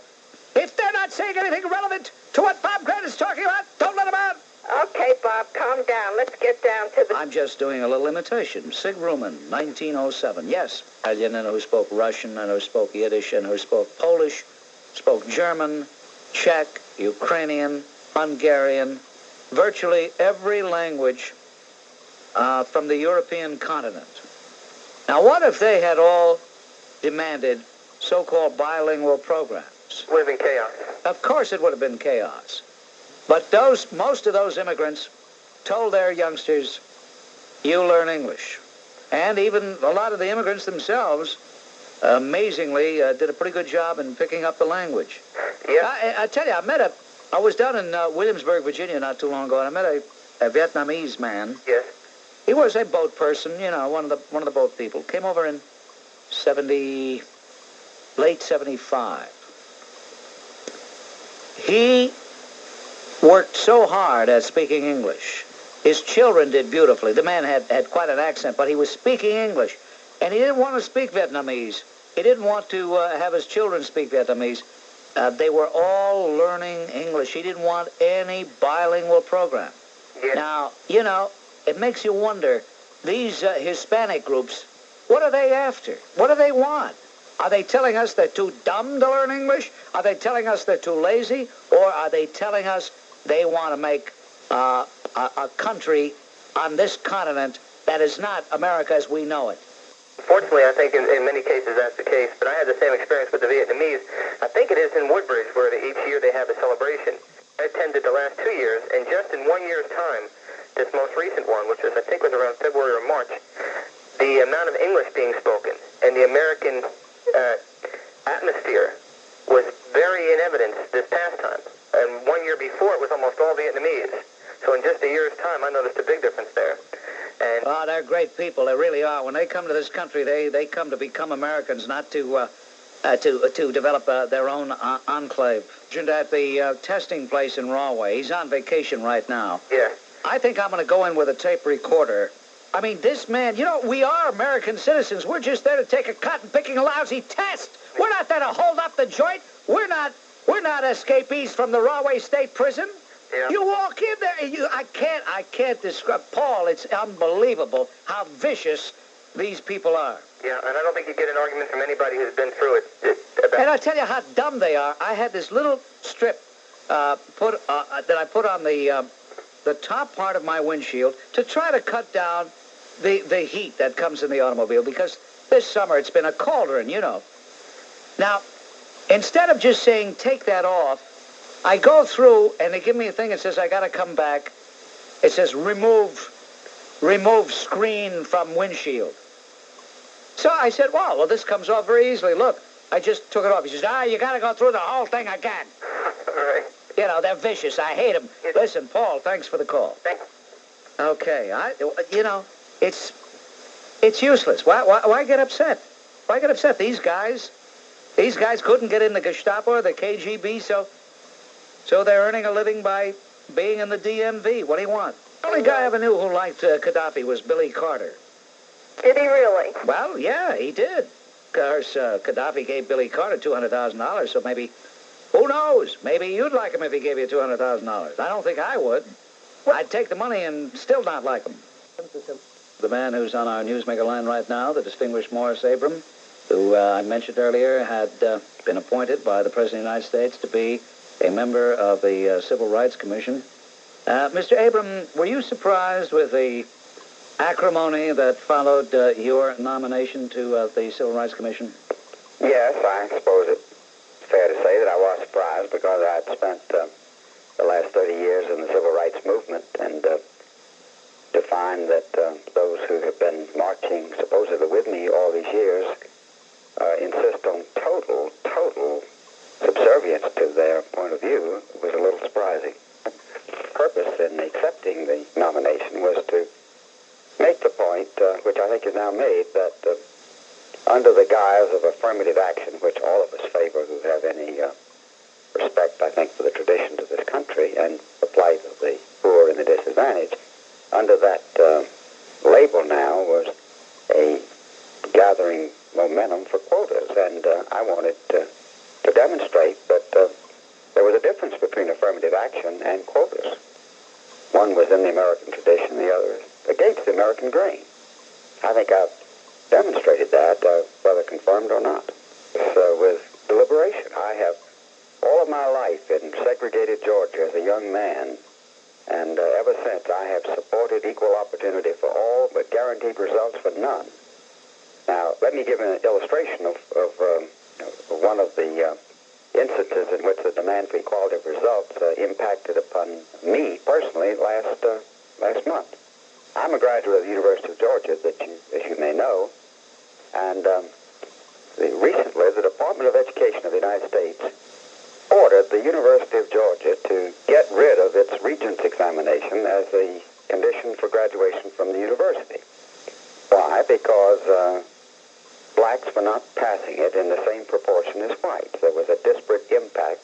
if they're not saying anything relevant to what Bob Grant is talking about, don't let them out. Okay, Bob, calm down. Let's get down to the... I'm just doing a little imitation. Sig Ruman, 1907. Yes, Italian, and who spoke Russian, and who spoke Yiddish, and who spoke Polish, spoke German, Czech, Ukrainian, Hungarian, virtually every language from the European continent. Now, what if they had all demanded so-called bilingual programs? Would have been chaos. Of course it would have been chaos. But most of those immigrants told their youngsters, you learn English. And even a lot of the immigrants themselves, amazingly, did a pretty good job in picking up the language. Yeah. I tell you, I was down in Williamsburg, Virginia not too long ago, and I met a Vietnamese man. Yes. He was a boat person, you know, one of the boat people. Came over in late 75. He worked so hard at speaking English. His children did beautifully. The man had quite an accent, but he was speaking English. And he didn't want to speak Vietnamese. He didn't want to have his children speak Vietnamese. They were all learning English. He didn't want any bilingual program. Yes. Now, you know, it makes you wonder, these Hispanic groups, what are they after? What do they want? Are they telling us they're too dumb to learn English? Are they telling us they're too lazy? Or are they telling us they want to make a country on this continent that is not America as we know it? Fortunately, I think in many cases that's the case, but I had the same experience with the Vietnamese. I think it is in Woodbridge where each year they have a celebration. I attended the last 2 years, and just in 1 year's time, this most recent one, which was, I think was around February or March, the amount of English being spoken and the American atmosphere was very in evidence this past time. And 1 year before, it was almost all Vietnamese. So in just a year's time, I noticed a big difference there. And they're great people. They really are. When they come to this country, they come to become Americans, not to develop their own enclave. At the testing place in Rahway, he's on vacation right now. Yeah. I think I'm going to go in with a tape recorder. I mean, this man, you know, we are American citizens. We're just there to take a cotton-picking lousy test. We're not there to hold up the joint. We're not escapees from the Rahway State Prison. Yeah. You walk in there, I can't describe. Paul, it's unbelievable how vicious these people are. Yeah, and I don't think you get an argument from anybody who's been through it. And I'll tell you how dumb they are. I had this little strip that I put on the top part of my windshield to try to cut down the heat that comes in the automobile, because this summer it's been a cauldron, you know. Now, instead of just saying, take that off, I go through, and they give me a thing that says I got to come back. It says, remove screen from windshield. So I said, well, this comes off very easily. Look, I just took it off. He says, you got to go through the whole thing again. All right. You know, they're vicious. I hate them. Listen, Paul, thanks for the call. Thanks. Okay, it's useless. Why get upset? Why get upset? These guys couldn't get in the Gestapo or the KGB, so they're earning a living by being in the DMV. What do you want? The only guy I ever knew who liked Gaddafi was Billy Carter. Did he really? Well, yeah, he did. Of course, Gaddafi gave Billy Carter $200,000, so maybe, who knows? Maybe you'd like him if he gave you $200,000. I don't think I would. I'd take the money and still not like him. The man who's on our newsmaker line right now, the distinguished Morris Abram, who I mentioned earlier had been appointed by the President of the United States to be a member of the Civil Rights Commission. Mr. Abram, were you surprised with the acrimony that followed your nomination to the Civil Rights Commission? Yes, I suppose it's fair to say that I was surprised, because I had spent the last 30 years in the civil rights movement, and to find that those who have been marching supposedly with me all these years insist on total subservience to their point of view was a little surprising. Purpose in accepting the nomination was to make the point, which I think is now made, that under the guise of affirmative action, which all of us favor who have any respect, I think, for the traditions of this country and the plight of the poor and the disadvantaged, under that label now was a gathering momentum for quotas, and I wanted to demonstrate that there was a difference between affirmative action and quotas. One was in the American tradition, the other is against the American grain. I think I've demonstrated that, whether confirmed or not, with deliberation. I have all of my life in segregated Georgia as a young man, and ever since I have supported equal opportunity for all, but guaranteed results for none. Now, let me give an illustration of one of the instances in which the demand for equality of results impacted upon me personally last month. I'm a graduate of the University of Georgia, as you may know, and recently the Department of Education of the United States ordered the University of Georgia to get rid of its Regents examination as a condition for graduation from the university. Why? Because blacks were not passing it in the same proportion as whites. There was a disparate impact,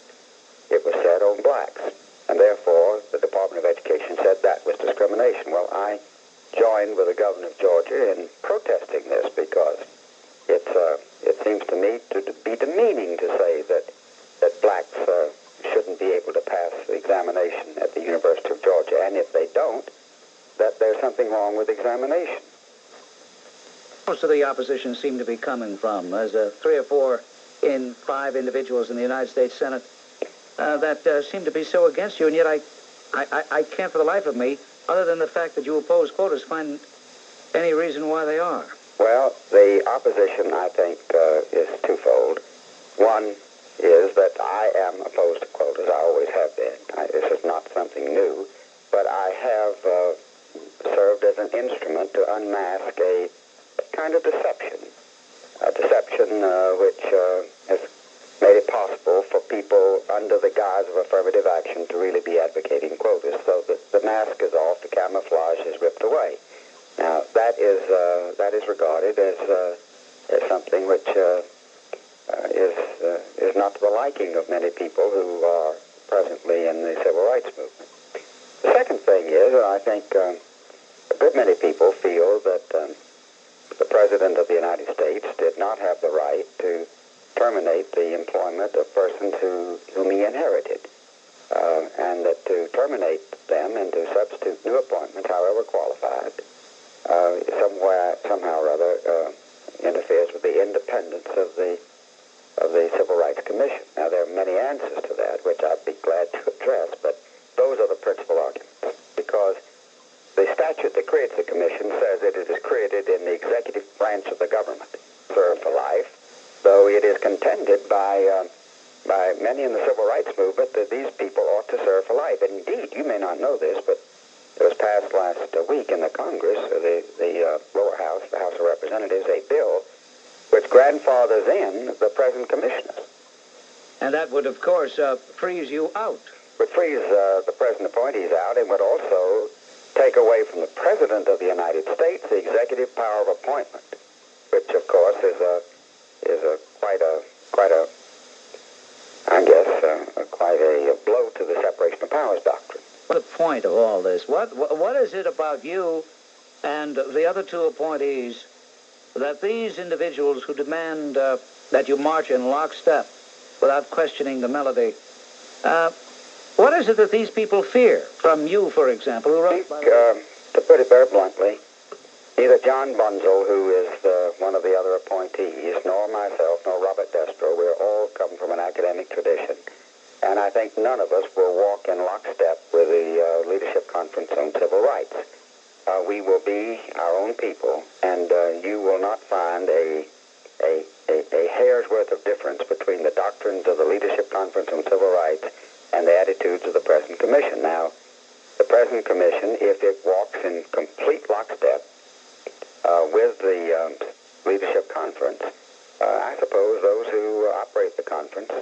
it was said, on blacks. And therefore, the Department of Education said that was discrimination. Well, I joined with the governor of Georgia in protesting this, because it seems to me to be demeaning to say that blacks shouldn't be able to pass the examination at the University of Georgia, and if they don't, that there's something wrong with the examination. Most of the opposition seem to be coming from. There's 3 or 4 in 5 individuals in the United States Senate that seem to be so against you, and yet I can't for the life of me, other than the fact that you oppose quotas, find any reason why they are. Well, the opposition, I think, is twofold. One is that I am opposed to quotas. I always have been. This is not something new, but I have served as an instrument to unmask a kind of deception, a deception which has made it possible for people under the guise of affirmative action to really be advocating quotas, so that the mask is off, the camouflage is ripped away. Now, that is regarded as something which is not to the liking of many people who are presently in the civil rights movement. The second thing is, I think a good many people feel that the President of the United States did not have the right to terminate the employment of persons whom he inherited, and that to terminate them and to substitute new appointments, however qualified, somehow or other interferes with the independence of the Civil Rights Commission. Now, there are many answers to that, which I'd be glad to address, but those are the principal arguments, because the statute that creates the commission says that it is created branch of the government serve for life, though it is contended by many in the civil rights movement that these people ought to serve for life. And indeed, you may not know this, but it was passed last week in the Congress, the lower house, the House of Representatives, a bill which grandfathers in the present commissioners. And that would, of course, freeze you out. Would freeze the present appointees out, and would also take away from the President of the United States the executive power of appointment, which, of course, is quite a blow to the separation of powers doctrine. What a point of all this. What is it about you and the other two appointees that these individuals who demand that you march in lockstep without questioning the melody, what is it that these people fear from you, for example, who wrote... To put it very bluntly, neither John Bunzel, who is one of the other appointees, nor myself, nor Robert Destro, we're all come from an academic tradition. And I think none of us will walk in lockstep with the Leadership Conference on Civil Rights. We will be our own people, and you will not find a hair's worth of difference between the doctrines of the Leadership Conference on Civil Rights and the attitudes of the present commission. Now, the present commission, if it walks in complete lockstep with the Leadership Conference, I suppose those who operate the conference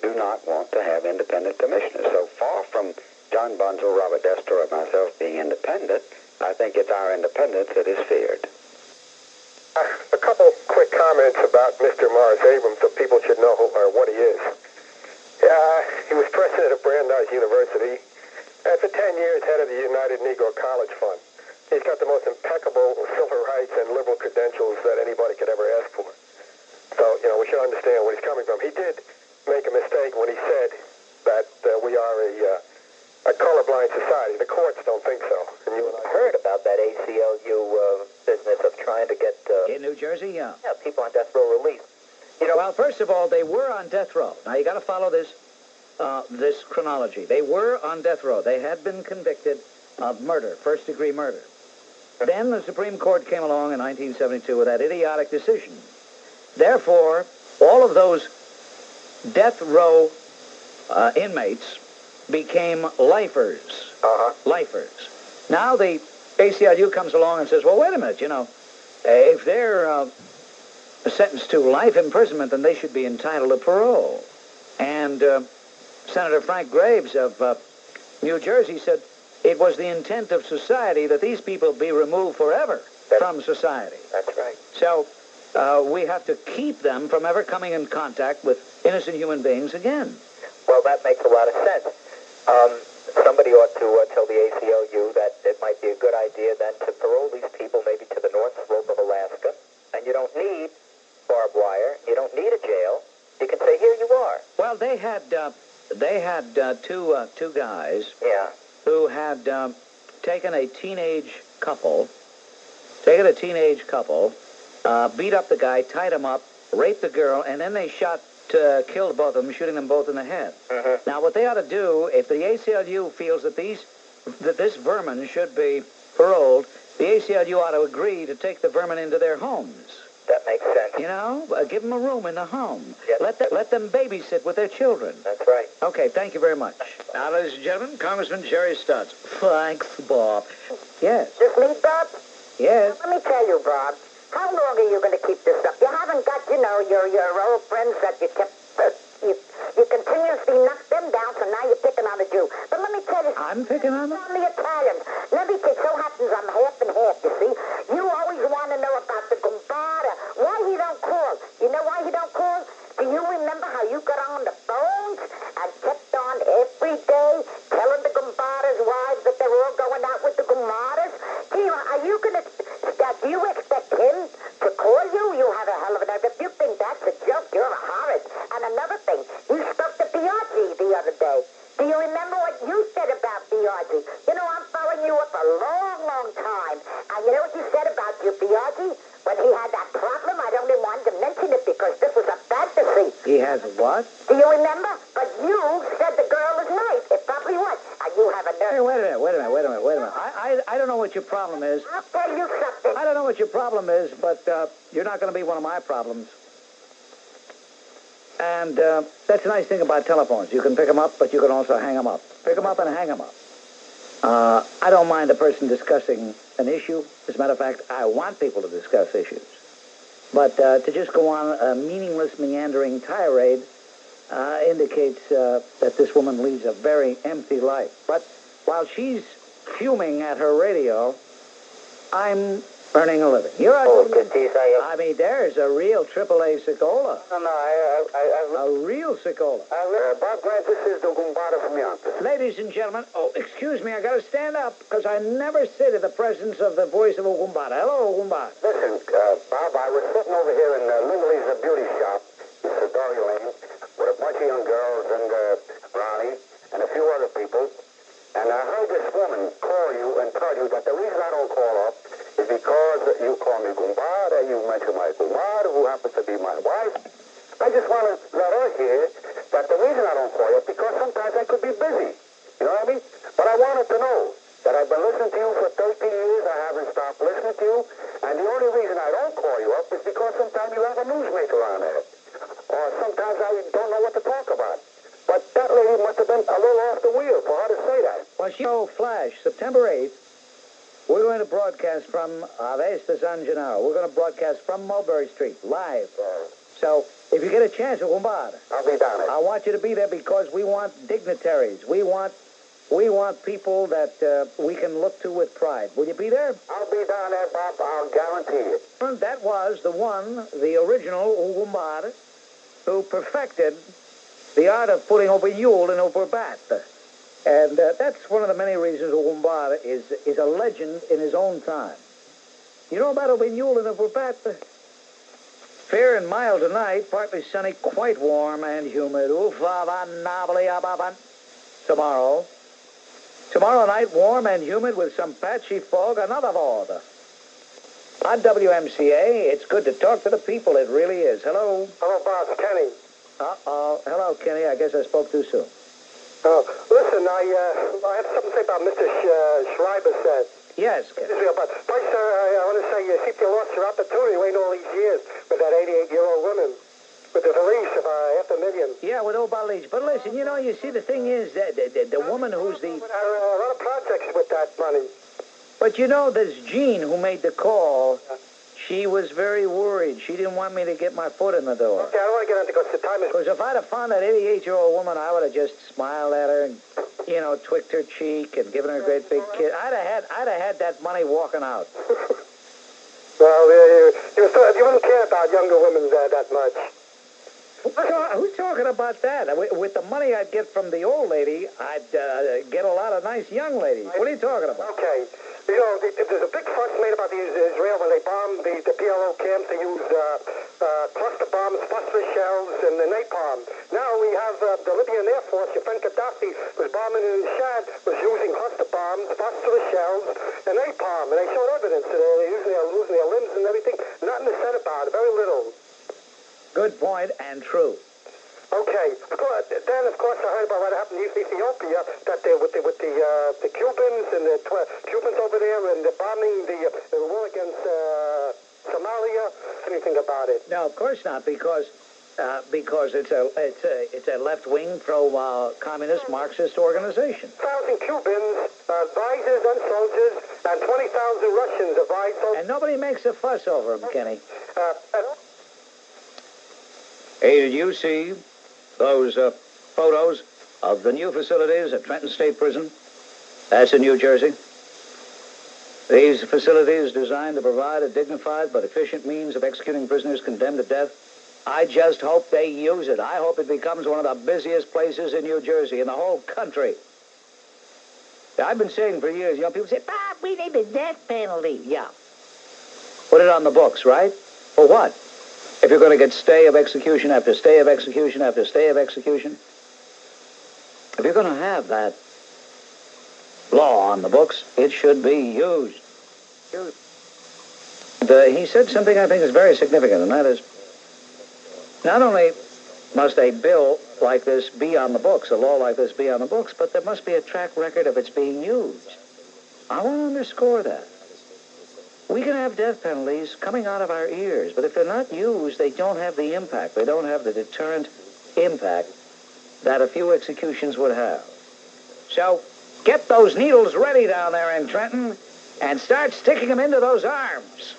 do not want to have independent commissioners. So far from John Bunzel, Robert Destro, and myself being independent, I think it's our independence that is feared. A couple quick comments about Mr. Morris Abram, so people should know what he is. He was president of Brandeis University, and for 10 years head of the United Negro College Fund. He's got the most impeccable civil rights and liberal credentials that anybody could ever ask for. So, we should understand where he's coming from. He did make a mistake when he said that we are a colorblind society. The courts don't think so. And you and I heard about that ACLU business of trying to get... in New Jersey, yeah. Yeah, people on death row released. Well, first of all, they were on death row. Now, you got to follow this chronology. They were on death row. They had been convicted of murder, first-degree murder. Then the Supreme Court came along in 1972 with that idiotic decision. Therefore, all of those death row inmates became lifers. Lifers. Now the ACLU comes along and says, well, wait a minute, if they're sentenced to life imprisonment, then they should be entitled to parole. And Senator Frank Graves of New Jersey said it was the intent of society that these people be removed forever from society. That's right. So we have to keep them from ever coming in contact with innocent human beings again. Well, that makes a lot of sense. Somebody ought to tell the ACLU that it might be a good idea then to parole these people maybe to the North Slope of Alaska, and you don't need barbed wire, you don't need a jail. You can say, here you are. Well, they had two guys who had taken a teenage couple, beat up the guy, tied him up, raped the girl, and then they killed both of them, shooting them both in the head. Now, what they ought to do, if the ACLU feels that this vermin should be paroled, the ACLU ought to agree to take the vermin into their homes. That makes sense. Give them a room in the home. Yes. Let them babysit with their children. That's right. Okay, thank you very much. Now, ladies and gentlemen, Congressman Jerry Stutz. Thanks, Bob. Yes. Just me, Bob? Yes. Let me tell you, Bob. How long are you going to keep this up? You haven't got, your old friends that you kept... You continuously knock them down, so now you're picking on a Jew. But let me tell you... I'm picking on them? On the Italians. Let me tell you, so happens I'm half and half, you see. You always want to know about the Goombata. Why he don't call? You know why he don't call? Do you remember how you got on the phones and kept on every day telling the Goombata's wives that they were all going out with the Goombata's? Are you going to... Do you expect him to call you? You have a hell of a nerve. If you think that's a joke, you're horrid. And another thing, you spoke to Biaggi the other day. Do you remember what you said about Biaggi? I'm following you up a long, long time. And you know what you said about your Biaggi? When he had that problem, I don't even want to mention it because this was a fantasy. He has what? Do you remember? But you said the girl was nice. It probably was. And you have a nerve. Hey, wait a minute. I don't know what your problem is. I'll tell you something. I don't know what your problem is, but you're not going to be one of my problems. And that's the nice thing about telephones. You can pick them up, but you can also hang them up. Pick them up and hang them up. I don't mind a person discussing an issue. As a matter of fact, I want people to discuss issues. But to just go on a meaningless, meandering tirade indicates that this woman leads a very empty life. But while she's fuming at her radio, I'm earning a living. You're I mean, there's a real AAA Cicola. No, A real Cicola. Bob Grant, this is the Goombata from Yonkers. Ladies and gentlemen, excuse me, I got to stand up because I never sit in the presence of the voice of a Goombata. Hello, Goombata. Listen, Bob, I was sitting over here in Lily's beauty shop, in Dory Lane, with a bunch of young girls and Ronnie and a few other people, and I heard this woman call you and tell you that the reason I don't call up is because you call me Goombata, you mention my Goombata, who happens to be my wife. I just want to let her hear that the reason I don't call you is because sometimes I could be busy. You know what I mean? But I wanted to know that I've been listening to you for 13 years. I haven't stopped listening to you. And the only reason I don't call you up is because sometimes you have a newsmaker on there. Or sometimes I don't know what to talk about. But that lady must have been a little off the wheel for her to say that. Well, Flash, September 8th, we're going to broadcast from Avesta San Gennaro. We're going to broadcast from Mulberry Street, live. So, if you get a chance, Goombata, I'll be down there. I want you to be there because we want dignitaries. We want people that we can look to with pride. Will you be there? I'll be down there, Bob. I'll guarantee it. That was the original Goombata, who perfected the art of putting over Yule and over bat. And that's one of the many reasons Goombata is a legend in his own time. You know about Yule and over bat? Fair and mild tonight, partly sunny, quite warm and humid. Tomorrow night, warm and humid with some patchy fog, another fog. On WMCA, it's good to talk to the people. It really is. Hello. Hello, Bob. Kenny. Uh-oh. Hello, Kenny. I guess I spoke too soon. Oh, listen, I have something to say about Mr. Schreiber said. Yes, Kenny. But first, I want to say you seem to have lost your opportunity waiting all these years with that 88-year-old woman, with the release of $500,000. Yeah, with old Balich. But listen, you see, the thing is that the woman who's the... A lot of projects with that money. But this Jean who made the call, she was very worried. She didn't want me to get my foot in the door. Okay, I don't want to get into because the time is... Because if I'd have found that 88-year-old woman, I would have just smiled at her and, twicked her cheek and given her a great big kiss. I'd have had that money walking out. Well, you wouldn't care about younger women that much. Who's talking about that? With the money I'd get from the old lady, I'd get a lot of nice young ladies. What are you talking about? Okay. There's a big fuss made about Israel when they bombed the PLO camps. They used cluster bombs, phosphorus shells, and napalm. Now we have the Libyan Air Force. Your friend Gaddafi was bombing in Shad, was using cluster bombs, phosphorus shells, and napalm. And they showed evidence. They're losing their limbs and everything. Nothing is said about it. Very little. Good point and true. Okay. Then, of course, I heard about what happened in Ethiopia, that with the Cubans and the Cubans over there and the bombing the war against Somalia. Anything about it? No, of course not, because it's a left-wing pro-communist Marxist organization. 1,000 Cubans, advisors and soldiers, and 20,000 Russians advised. And nobody makes a fuss over them, Kenny. Hey, did you see those photos of the new facilities at Trenton State Prison? That's in New Jersey. These facilities designed to provide a dignified but efficient means of executing prisoners condemned to death. I just hope they use it. I hope it becomes one of the busiest places in New Jersey, in the whole country. I've been saying for years, people say, Bob, we need the death penalty. Yeah. Put it on the books, right? For what? If you're going to get stay of execution after stay of execution after stay of execution, if you're going to have that law on the books, it should be used. He said something I think is very significant, and that is, not only must a bill like this be on the books, a law like this be on the books, but there must be a track record of its being used. I want to underscore that. we can have death penalties coming out of our ears, but if they're not used, they don't have the impact. They don't have the deterrent impact that a few executions would have. So get those needles ready down there in Trenton and start sticking them into those arms.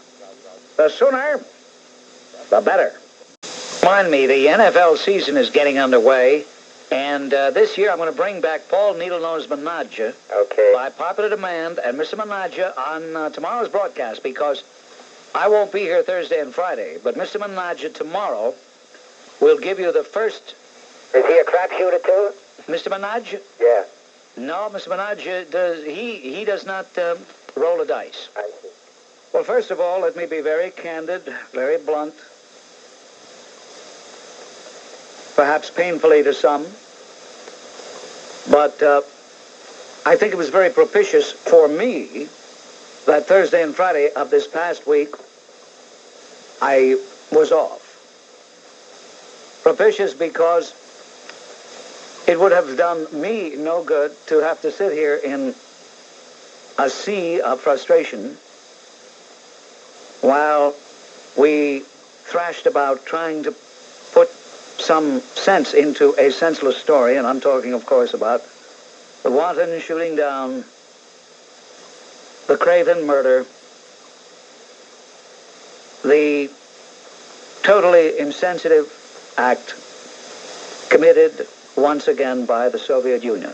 The sooner, the better. Remind me, the NFL season is getting underway, and this year I'm going to bring back Paul Needle-Nose Menadja by popular demand, and Mr. Menadja on tomorrow's broadcast, because I won't be here Thursday and Friday, but Mr. Menadja tomorrow will give you the first... Is he a crapshooter too? Mr. Menadja? Yeah. No, Mr. Menadja does. He does not roll the dice. I see. Well, first of all, let me be very candid, very blunt, perhaps painfully to some, but I think it was very propitious for me that Thursday and Friday of this past week I was off. Propitious because it would have done me no good to have to sit here in a sea of frustration while we thrashed about trying to put some sense into a senseless story, and I'm talking, of course, about the wanton shooting down, the craven murder, the totally insensitive act committed once again by the Soviet Union.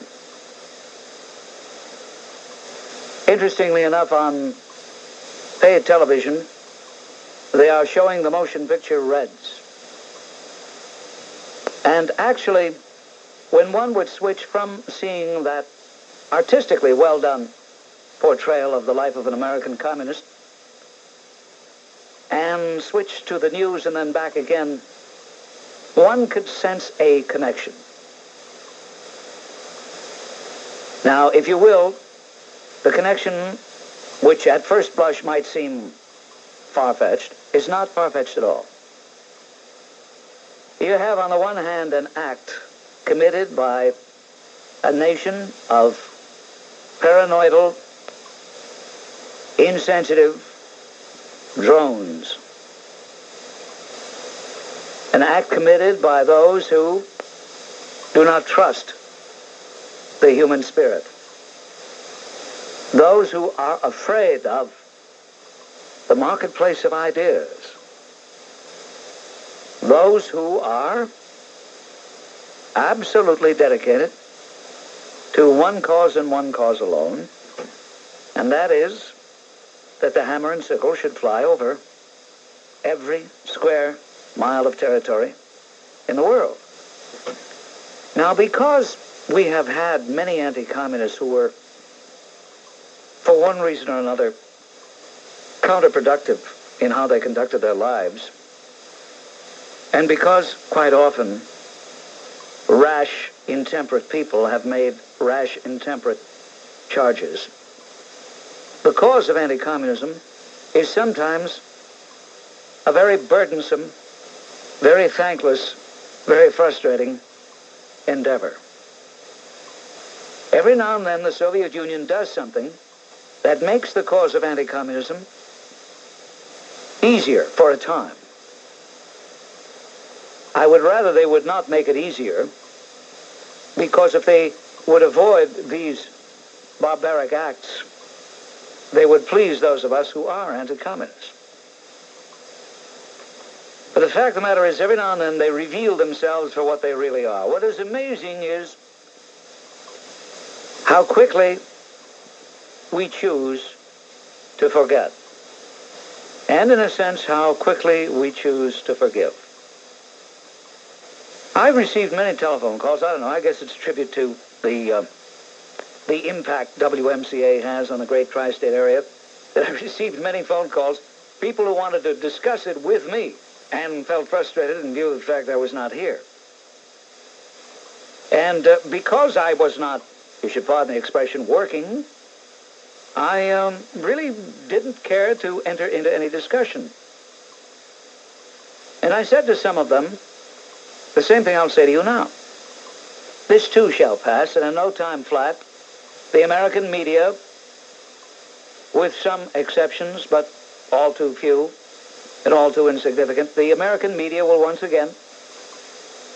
Interestingly enough, on paid television, they are showing the motion picture Reds. And actually, when one would switch from seeing that artistically well done portrayal of the life of an American communist and switch to the news and then back again, one could sense a connection. Now, if you will, the connection, which at first blush might seem far-fetched, is not far-fetched at all. You have, on the one hand, an act committed by a nation of paranoidal, insensitive drones. An act committed by those who do not trust the human spirit. Those who are afraid of the marketplace of ideas. Those who are absolutely dedicated to one cause and one cause alone, and that is that the hammer and sickle should fly over every square mile of territory in the world. Now, because we have had many anti-communists who were, for one reason or another, counterproductive in how they conducted their lives, and because quite often rash, intemperate people have made rash, intemperate charges, the cause of anti-communism is sometimes a very burdensome, very thankless, very frustrating endeavor. Every now and then the Soviet Union does something that makes the cause of anti-communism easier for a time. I would rather they would not make it easier, because if they would avoid these barbaric acts, they would please those of us who are anti-communists. But the fact of the matter is, every now and then they reveal themselves for what they really are. What is amazing is how quickly we choose to forget. And in a sense, how quickly we choose to forgive. I've received many telephone calls. I don't know, I guess it's a tribute to the impact WMCA has on the great tri-state area, that I've received many phone calls, people who wanted to discuss it with me and felt frustrated in view of the fact I was not here. And because I was not, you should pardon the expression, working, I really didn't care to enter into any discussion. And I said to some of them, the same thing I'll say to you now. This too shall pass, and in no time flat, the American media, with some exceptions, but all too few and all too insignificant, the American media will once again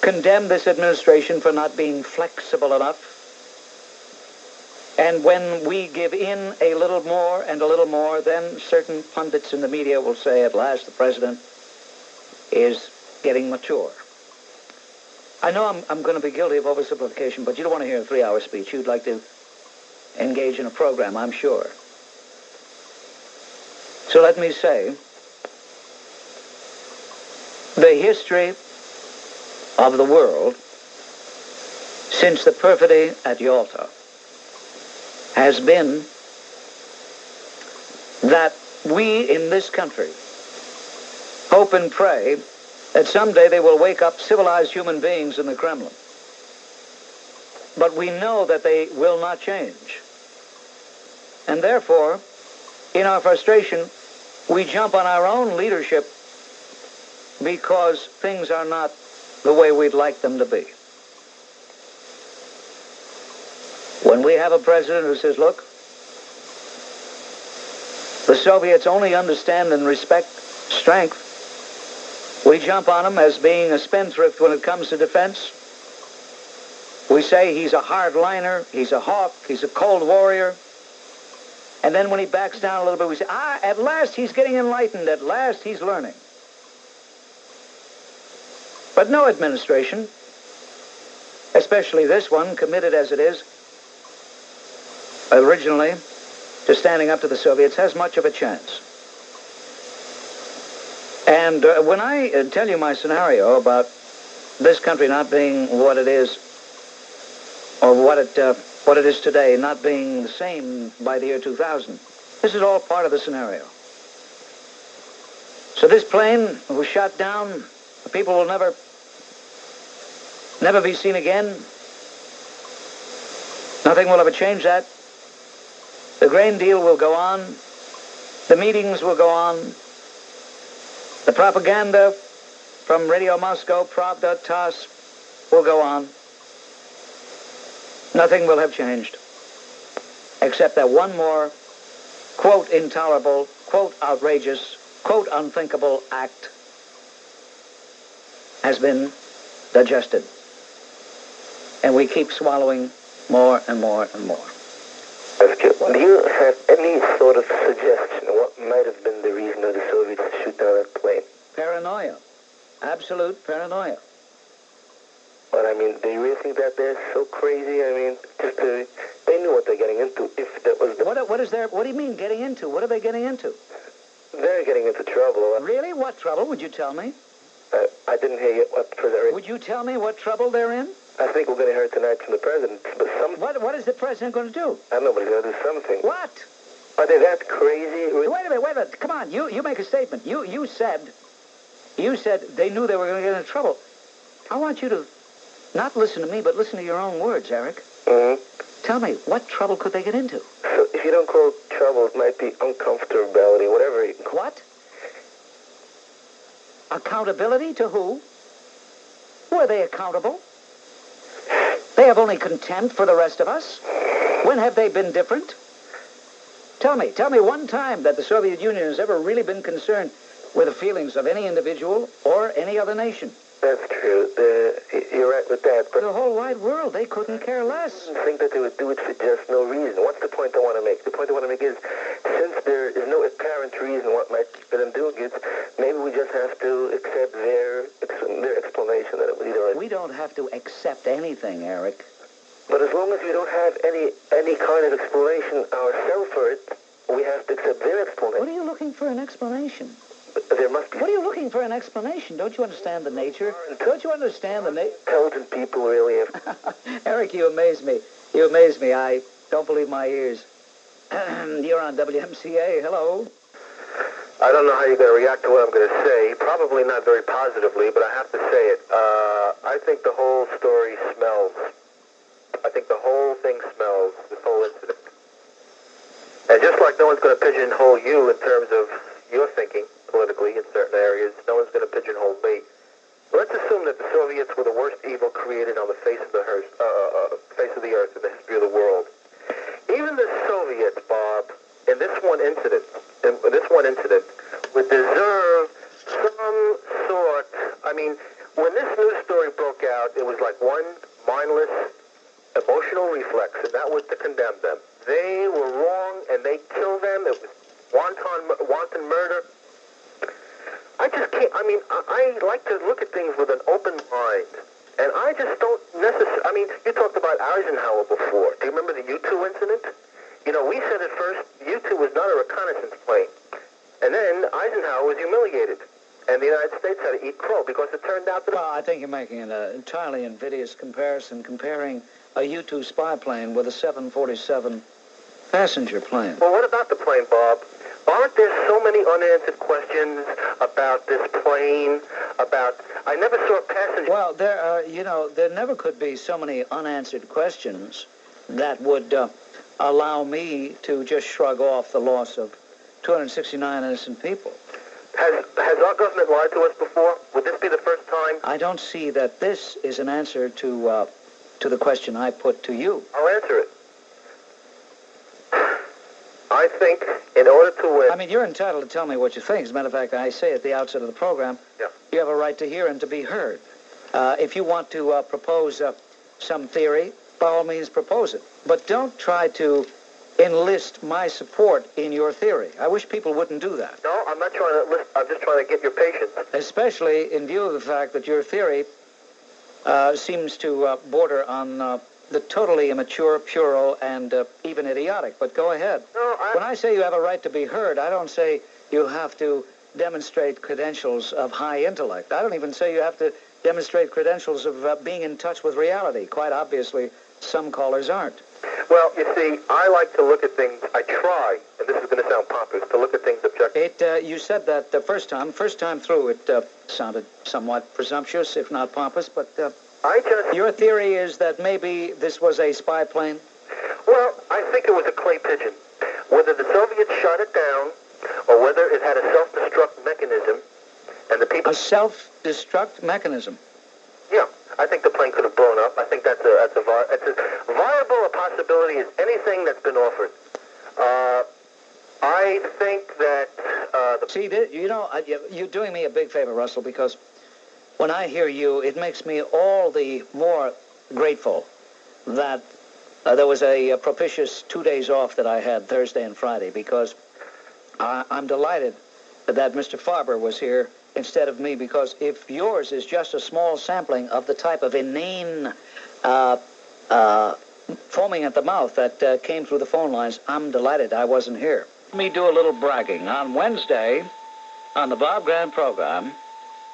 condemn this administration for not being flexible enough. And when we give in a little more and a little more, then certain pundits in the media will say, at last the president is getting mature. I know I'm going to be guilty of oversimplification, but you don't want to hear a 3-hour speech. You'd like to engage in a program, I'm sure. So let me say, the history of the world since the perfidy at Yalta has been that we in this country hope and pray that someday they will wake up civilized human beings in the Kremlin. But we know that they will not change. And therefore, in our frustration, we jump on our own leadership because things are not the way we'd like them to be. When we have a president who says, look, the Soviets only understand and respect strength, we jump on him as being a spendthrift when it comes to defense. We say he's a hardliner, he's a hawk, he's a cold warrior. And then when he backs down a little bit, we say, at last he's getting enlightened, at last he's learning. But no administration, especially this one, committed as it is originally to standing up to the Soviets, has much of a chance. And when I tell you my scenario about this country not being what it is, or what it is today, not being the same by the year 2000, this is all part of the scenario. So this plane was shot down. The people will never be seen again. Nothing will ever change that. The grain deal will go on. The meetings will go on. The propaganda from Radio Moscow, Pravda, TASS, will go on. Nothing will have changed, except that one more, quote, intolerable, quote, outrageous, quote, unthinkable act has been digested. And we keep swallowing more and more and more. Do you have any sort of suggestion what might have been the reason of the Soviets to shoot down that plane? Paranoia. Absolute paranoia. But I mean, do you really think that they're so crazy? I mean, they knew what they're getting into. If that was what do you mean getting into? What are they getting into? They're getting into trouble. Really? What trouble? Would you tell me? I didn't hear you. What president? Would you tell me what trouble they're in? I think we're going to hear it tonight from the president. But What is the president going to do? I don't know, but he's going to do something. What? Are they that crazy? Wait a minute. Come on. You make a statement. You said they knew they were going to get into trouble. I want you to not listen to me, but listen to your own words, Eric. Mm-hmm. Tell me, what trouble could they get into? So if you don't call it trouble, it might be uncomfortability, whatever. What? Accountability to who? Who are they accountable? They have only contempt for the rest of us. When have they been different? Tell me one time that the Soviet Union has ever really been concerned with the feelings of any individual or any other nation. That's true. You're right with that. But the whole wide world, they couldn't care less. I think that they would do it for just no reason. What's the point I want to make? The point I want to make is, since there is no apparent reason what might keep them doing it, maybe we just have to accept their explanation that it was either... We don't have to accept anything, Eric. But as long as we don't have any kind of explanation ourselves for it, we have to accept their explanation. What are you looking for an explanation? There must be... What are you looking for an explanation? Don't you understand the nature? Don't you understand the nature? Intelligent people really have... Eric, you amaze me. You amaze me. I don't believe my ears. You're on WMCA. Hello. I don't know how you're going to react to what I'm going to say. Probably not very positively, but I have to say it. I think the whole story smells. I think the whole thing smells, this whole incident. And just like no one's going to pigeonhole you in terms of your thinking politically in certain areas, no one's going to pigeonhole me. Let's assume that the Soviets were the worst evil created on the face of the earth in the history of the world. Even the Soviets, Bob, in this one incident, would deserve some sort. I mean, when this news story broke out, it was like one mindless emotional reflex, and that was to condemn them. They were wrong, and they killed them. It was wanton murder. I just can't. I mean, I like to look at things with an open mind, and I just don't necessarily. I mean, you talked about Eisenhower before. Do you remember the U-2 incident? You know, we said at first U-2 was not a reconnaissance plane, and then Eisenhower was humiliated, and the United States had to eat crow because it turned out that. Well, I think you're making an entirely invidious comparison, comparing a U-2 spy plane with a 747 passenger plane. Well, what about the plane, Bob? Aren't there so many unanswered questions about this plane, I never saw a passenger... Well, there never could be so many unanswered questions that would allow me to just shrug off the loss of 269 innocent people. Has our government lied to us before? Would this be the first time? I don't see that this is an answer to the question I put to you. I'll answer it. I think in order to win... I mean, you're entitled to tell me what you think. As a matter of fact, I say at the outset of the program, you have a right to hear and to be heard. If you want to propose some theory, by all means propose it. But don't try to enlist my support in your theory. I wish people wouldn't do that. No, I'm not trying to enlist. I'm just trying to get your patience. Especially in view of the fact that your theory seems to border on... the totally immature, puerile, and even idiotic. But go ahead. No, when I say you have a right to be heard, I don't say you have to demonstrate credentials of high intellect. I don't even say you have to demonstrate credentials of being in touch with reality. Quite obviously, some callers aren't. Well, you see, I like to look at things, I try, and this is going to sound pompous, to look at things objectively. You said that the first time through, it sounded somewhat presumptuous, if not pompous, but... Your theory is that maybe this was a spy plane? Well, I think it was a clay pigeon. Whether the Soviets shot it down or whether it had a self-destruct mechanism and the people... A self-destruct mechanism? Yeah, I think the plane could have blown up. I think that's as viable a possibility as anything that's been offered. I think that... See, you're doing me a big favor, Russell, because... when I hear you, it makes me all the more grateful that there was a propitious 2 days off that I had Thursday and Friday, because I'm delighted that Mr. Farber was here instead of me, because if yours is just a small sampling of the type of inane foaming at the mouth that came through the phone lines, I'm delighted I wasn't here. Let me do a little bragging. On Wednesday, on the Bob Grant program,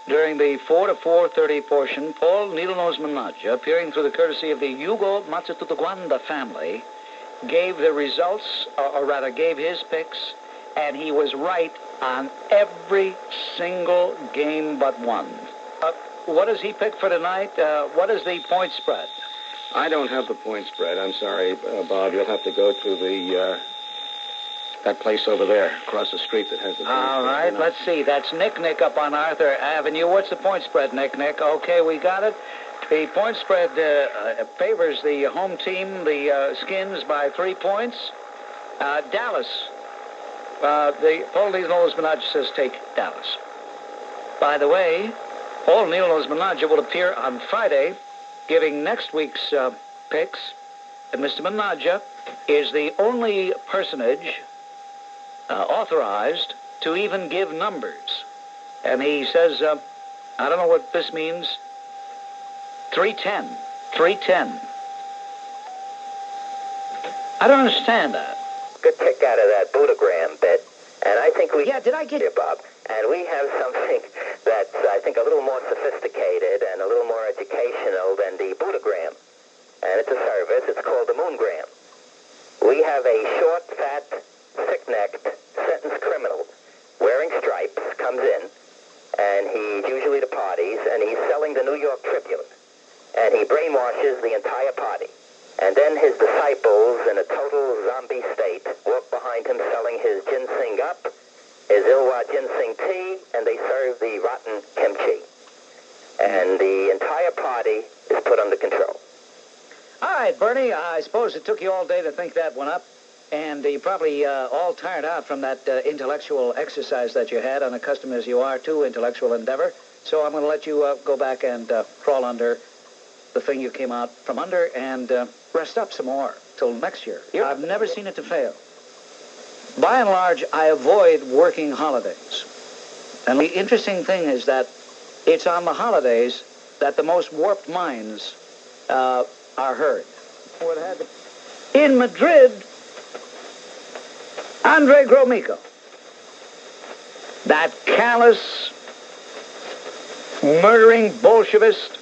during the 4 to 4:30 portion, Paul Needlenose Manaja, appearing through the courtesy of the Yugo Matsututugwanda family, gave the results, or rather gave his picks, and he was right on every single game but one. What does he pick for tonight? What is the point spread? I don't have the point spread. I'm sorry, Bob. You'll have to go to the... that place over there, across the street that has the... All right, let's see. That's Nick up on Arthur Avenue. What's the point spread, Nick? Okay, we got it. The point spread favors the home team, the Skins, by 3 points. Dallas. The Paul Needlenose Manaja says take Dallas. By the way, Paul Needlenose Manaja will appear on Friday, giving next week's picks. And Mr. Manaja is the only personage... authorized to even give numbers. And he says, I don't know what this means, 310. I don't understand that. Good kick out of that Budogram bit. And I think we... Yeah, did I get... Here, Bob. And we have something that's, I think, a little more sophisticated and a little more educational than the Budogram. And it's a service. It's called the Moongram. We have a short, fat... thick-necked sentenced criminal wearing stripes comes in, and he's usually to parties, and he's selling the New York Tribune, and he brainwashes the entire party. And then his disciples, in a total zombie state, walk behind him selling his ginseng up, his Ilwa ginseng tea, and they serve the rotten kimchi. And the entire party is put under control. All right, Bernie, I suppose it took you all day to think that one up. And you're probably all tired out from that intellectual exercise that you had, unaccustomed as you are to intellectual endeavor. So I'm going to let you go back and crawl under the thing you came out from under and rest up some more till next year. I've never seen it to fail. By and large, I avoid working holidays. And the interesting thing is that it's on the holidays that the most warped minds are heard. In Madrid, Andrei Gromyko, that callous, murdering Bolshevist,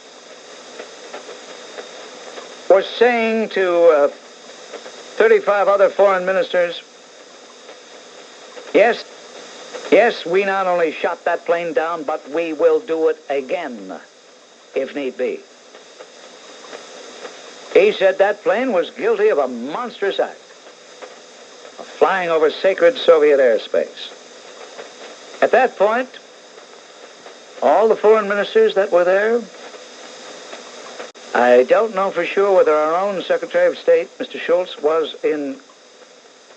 was saying to 35 other foreign ministers, yes, we not only shot that plane down, but we will do it again, if need be. He said that plane was guilty of a monstrous act of flying over sacred Soviet airspace. At that point, all the foreign ministers that were there, I don't know for sure whether our own Secretary of State, Mr. Schultz, was in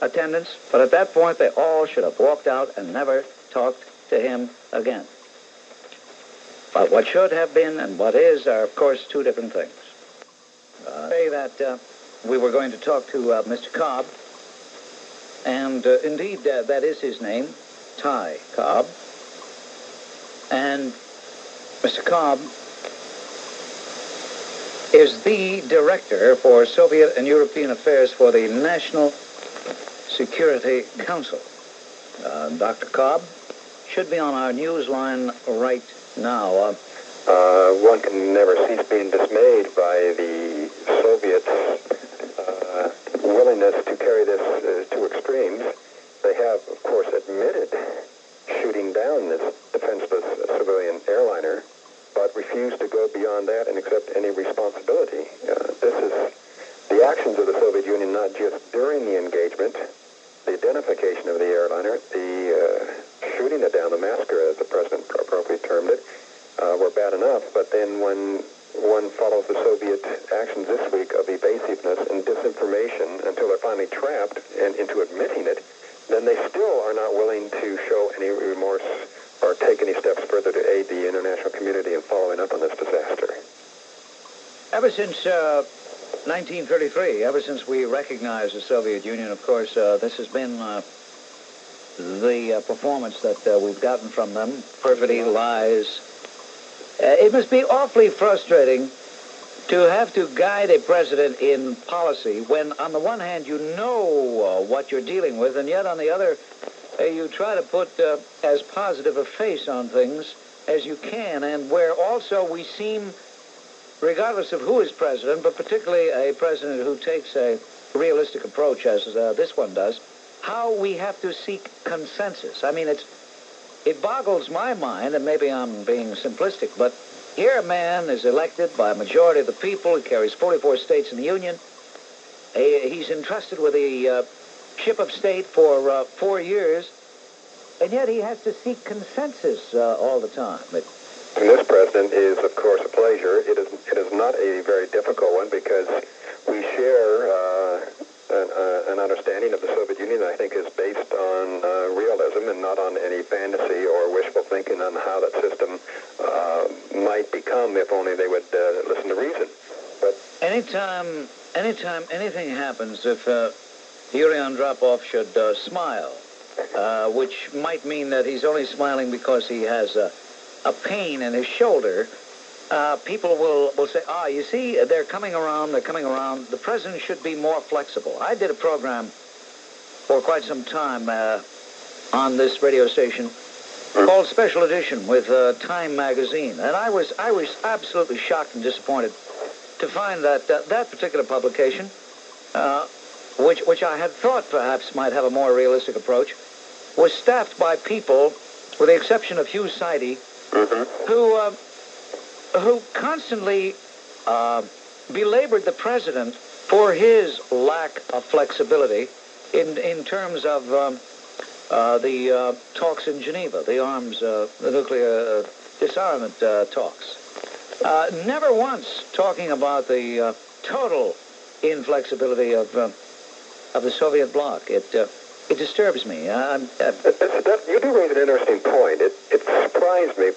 attendance, but at that point they all should have walked out and never talked to him again. But what should have been and what is are, of course, two different things. Say that we were going to talk to Mr. Cobb, and indeed that is his name, Ty Cobb. And Mr. Cobb is the director for Soviet and European affairs for the National Security Council. Dr. Cobb should be on our news line right now. One can never cease being dismayed by the Soviets' willingness to carry this to extremes. They have, of course, admitted shooting down this defenseless civilian airliner, but refused to go beyond that and accept any responsibility. This is the actions of the Soviet Union, not just during the engagement, the identification of the airliner, the shooting it down, the massacre, as the president appropriately termed it, were bad enough. But then when one follows the Soviet actions this week of evasiveness and disinformation until they're finally trapped and into admitting it, then they still are not willing to show any remorse or take any steps further to aid the international community in following up on this disaster. Ever since 1933, ever since we recognized the Soviet Union, of course, this has been the performance that we've gotten from them. Perfidy, lies. It must be awfully frustrating to have to guide a president in policy when, on the one hand, you know what you're dealing with, and yet, on the other, you try to put as positive a face on things as you can, and where also we seem, regardless of who is president, but particularly a president who takes a realistic approach, as this one does, how we have to seek consensus. I mean, it boggles my mind, and maybe I'm being simplistic, but here a man is elected by a majority of the people. He carries 44 states in the Union. He's entrusted with a ship of state for 4 years, and yet he has to seek consensus all the time. And this president is, of course, a pleasure. It is not a very difficult one because we share an understanding of the Soviet Union that I think is based on realism and not on any fantasy or wishful thinking on how that system might become if only they would listen to reason. But anytime anything happens, if Yuri Andropov should smile, which might mean that he's only smiling because he has a pain in his shoulder, people will say, you see, they're coming around. The president should be more flexible. I did a program for quite some time on this radio station called Special Edition with Time magazine, and I was absolutely shocked and disappointed to find that that particular publication, which I had thought perhaps might have a more realistic approach, was staffed by people, with the exception of Hugh Sidey, who constantly belabored the president for his lack of flexibility in terms of the talks in Geneva, the nuclear disarmament talks. Never once talking about the total inflexibility of of the Soviet bloc. It disturbs me. You do raise an interesting point. It surprised me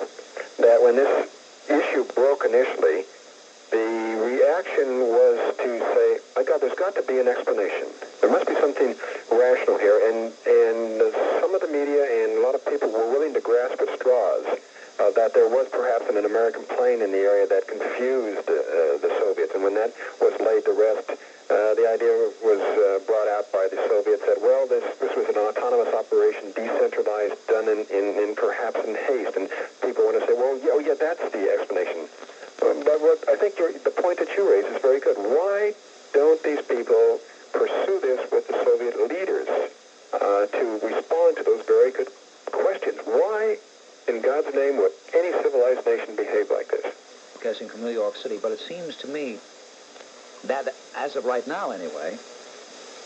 that when this issue broke initially, the reaction was to say, "My God, there's got to be an explanation. There must be something rational here." And some of the media and a lot of people were willing to grasp at straws that there was perhaps an American plane in the area that confused the Soviets. And when that was laid to rest, the idea was brought out by the Soviets that, well, this was an autonomous operation, decentralized, done in perhaps in haste. And people want to say, well, yeah, that's the explanation. But what I think the point that you raise is very good. Why don't these people pursue this with the Soviet leaders to respond to those very good questions? Why, in God's name, would any civilized nation behave like this? Guessing from New York City, but it seems to me that, as of right now anyway,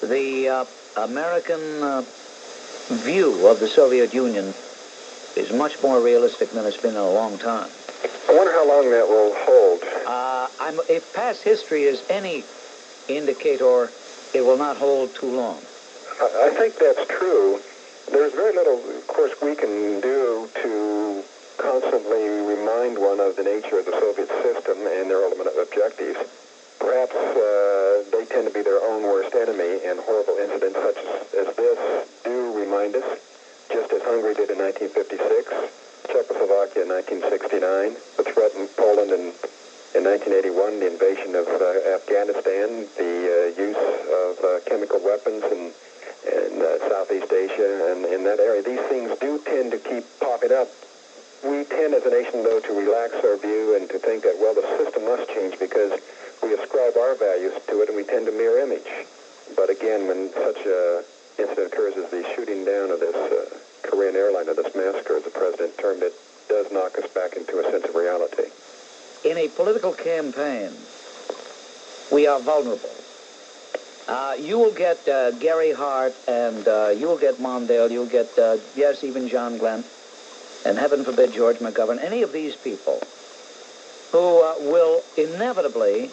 the American view of the Soviet Union is much more realistic than it's been in a long time. I wonder how long that will hold. If past history is any indicator, it will not hold too long. I think that's true. There's very little, of course, we can do to constantly remind one of the nature of the Soviet system and their ultimate objectives. Perhaps they tend to be their own worst enemy, and horrible incidents such as this do remind us, just as Hungary did in 1956, Czechoslovakia in 1969, the threat in Poland in 1981, the invasion of Afghanistan, the use of chemical weapons in Southeast Asia and in that area. These things do tend to keep popping up. We tend as a nation, though, to relax our view and to think that, well, the system must change because we ascribe our values to it and we tend to mirror image. But again, when such an incident occurs as the shooting down of this Korean airliner, this massacre, as the president termed it, does knock us back into a sense of reality. In a political campaign, we are vulnerable. You will get Gary Hart, and you will get Mondale, you'll get, yes, even John Glenn, and heaven forbid George McGovern, any of these people who will inevitably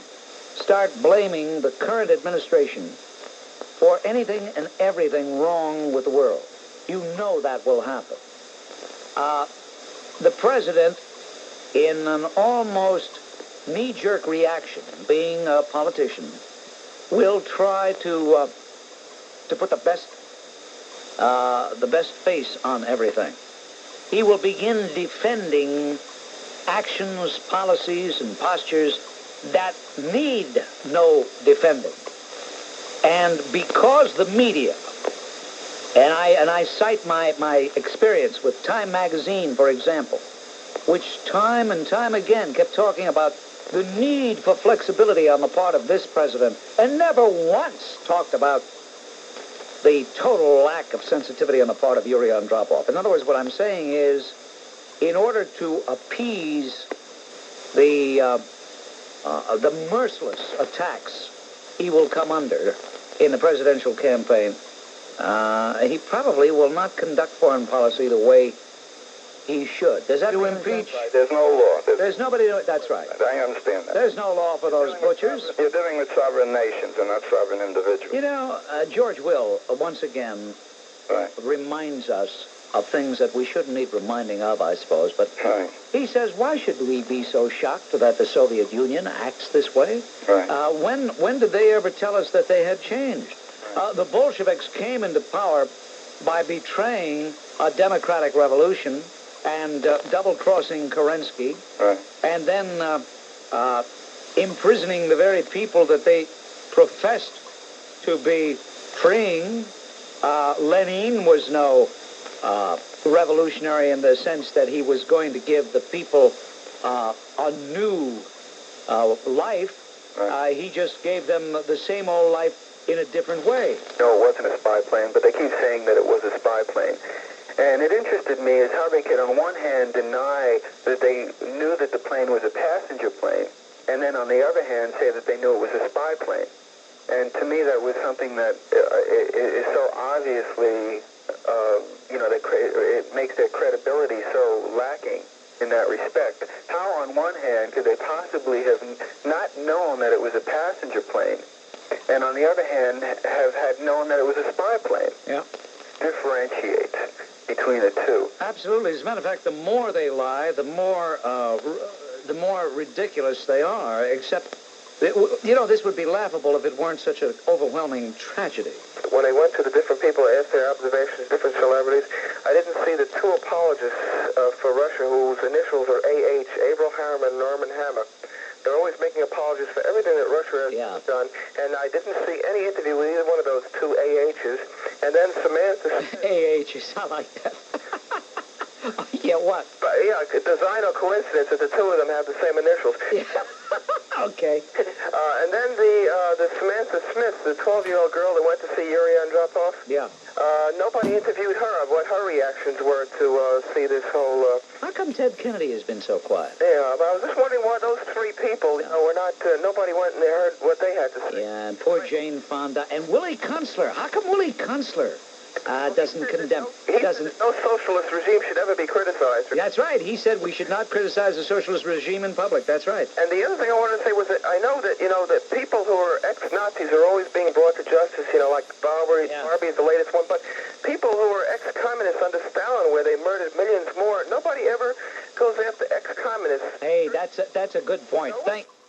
start blaming the current administration for anything and everything wrong with the world. You know that will happen. The president, in an almost knee-jerk reaction, being a politician, will try to put the best face on everything. He will begin defending actions, policies, and postures that need no defending. And because the media, and I cite my experience with Time magazine, for example, which time and time again kept talking about the need for flexibility on the part of this president, and never once talked about the total lack of sensitivity on the part of Yuri Andropov. In other words, what I'm saying is, in order to appease the merciless attacks he will come under in the presidential campaign, he probably will not conduct foreign policy the way he should. Does that mean impeach? Right. There's no law. There's nobody. That's right. I understand that. There's no law for those butchers. You're dealing with sovereign nations and not sovereign individuals. You know, George Will, once again, reminds us of things that we shouldn't need reminding of, I suppose. But he says, why should we be so shocked that the Soviet Union acts this way? When did they ever tell us that they had changed? The Bolsheviks came into power by betraying a democratic revolution and double-crossing Kerensky, and then imprisoning the very people that they professed to be freeing. Lenin was no revolutionary in the sense that he was going to give the people a new life. He just gave them the same old life in a different way. No, it wasn't a spy plane, but they keep saying that it was a spy plane. And it interested me is how they could, on one hand, deny that they knew that the plane was a passenger plane, and then on the other hand, say that they knew it was a spy plane. And to me, that was something that is so obviously, it makes their credibility so lacking in that respect. How, on one hand, could they possibly have not known that it was a passenger plane, and on the other hand, have had known that absolutely. As a matter of fact, the more they lie, the more ridiculous they are. Except, this would be laughable if it weren't such an overwhelming tragedy. When I went to the different people, I asked their observations, different celebrities, I didn't see the two apologists for Russia whose initials are A.H., Abraham and Norman Hammer. They're always making apologies for everything that Russia has done, and I didn't see any interview with either one of those two A.H.'s. And then Samantha... A.H.'s, I like that. Yeah, what? Design or coincidence that the two of them have the same initials. Yeah. Okay. And then the Samantha Smith, the 12-year-old girl that went to see Yuri on drop-off. Yeah. Nobody interviewed her of what her reactions were to see this whole... How come Ted Kennedy has been so quiet? Yeah, but I was just wondering why those three people, were not... nobody went and heard what they had to say. Yeah, and poor Jane Fonda. And Willie Kunstler. How come Willie Kunstler doesn't condemn... No socialist regime should ever be criticized. That's right. He said we should not criticize the socialist regime in public. That's right. And the other thing I wanted to say was that I know that, that people who are ex-Nazis are always being brought to justice, like Barbie is the latest one, but people who are ex-communists under Stalin, where they murdered millions more, nobody ever goes after ex-communists. Hey, that's a good point.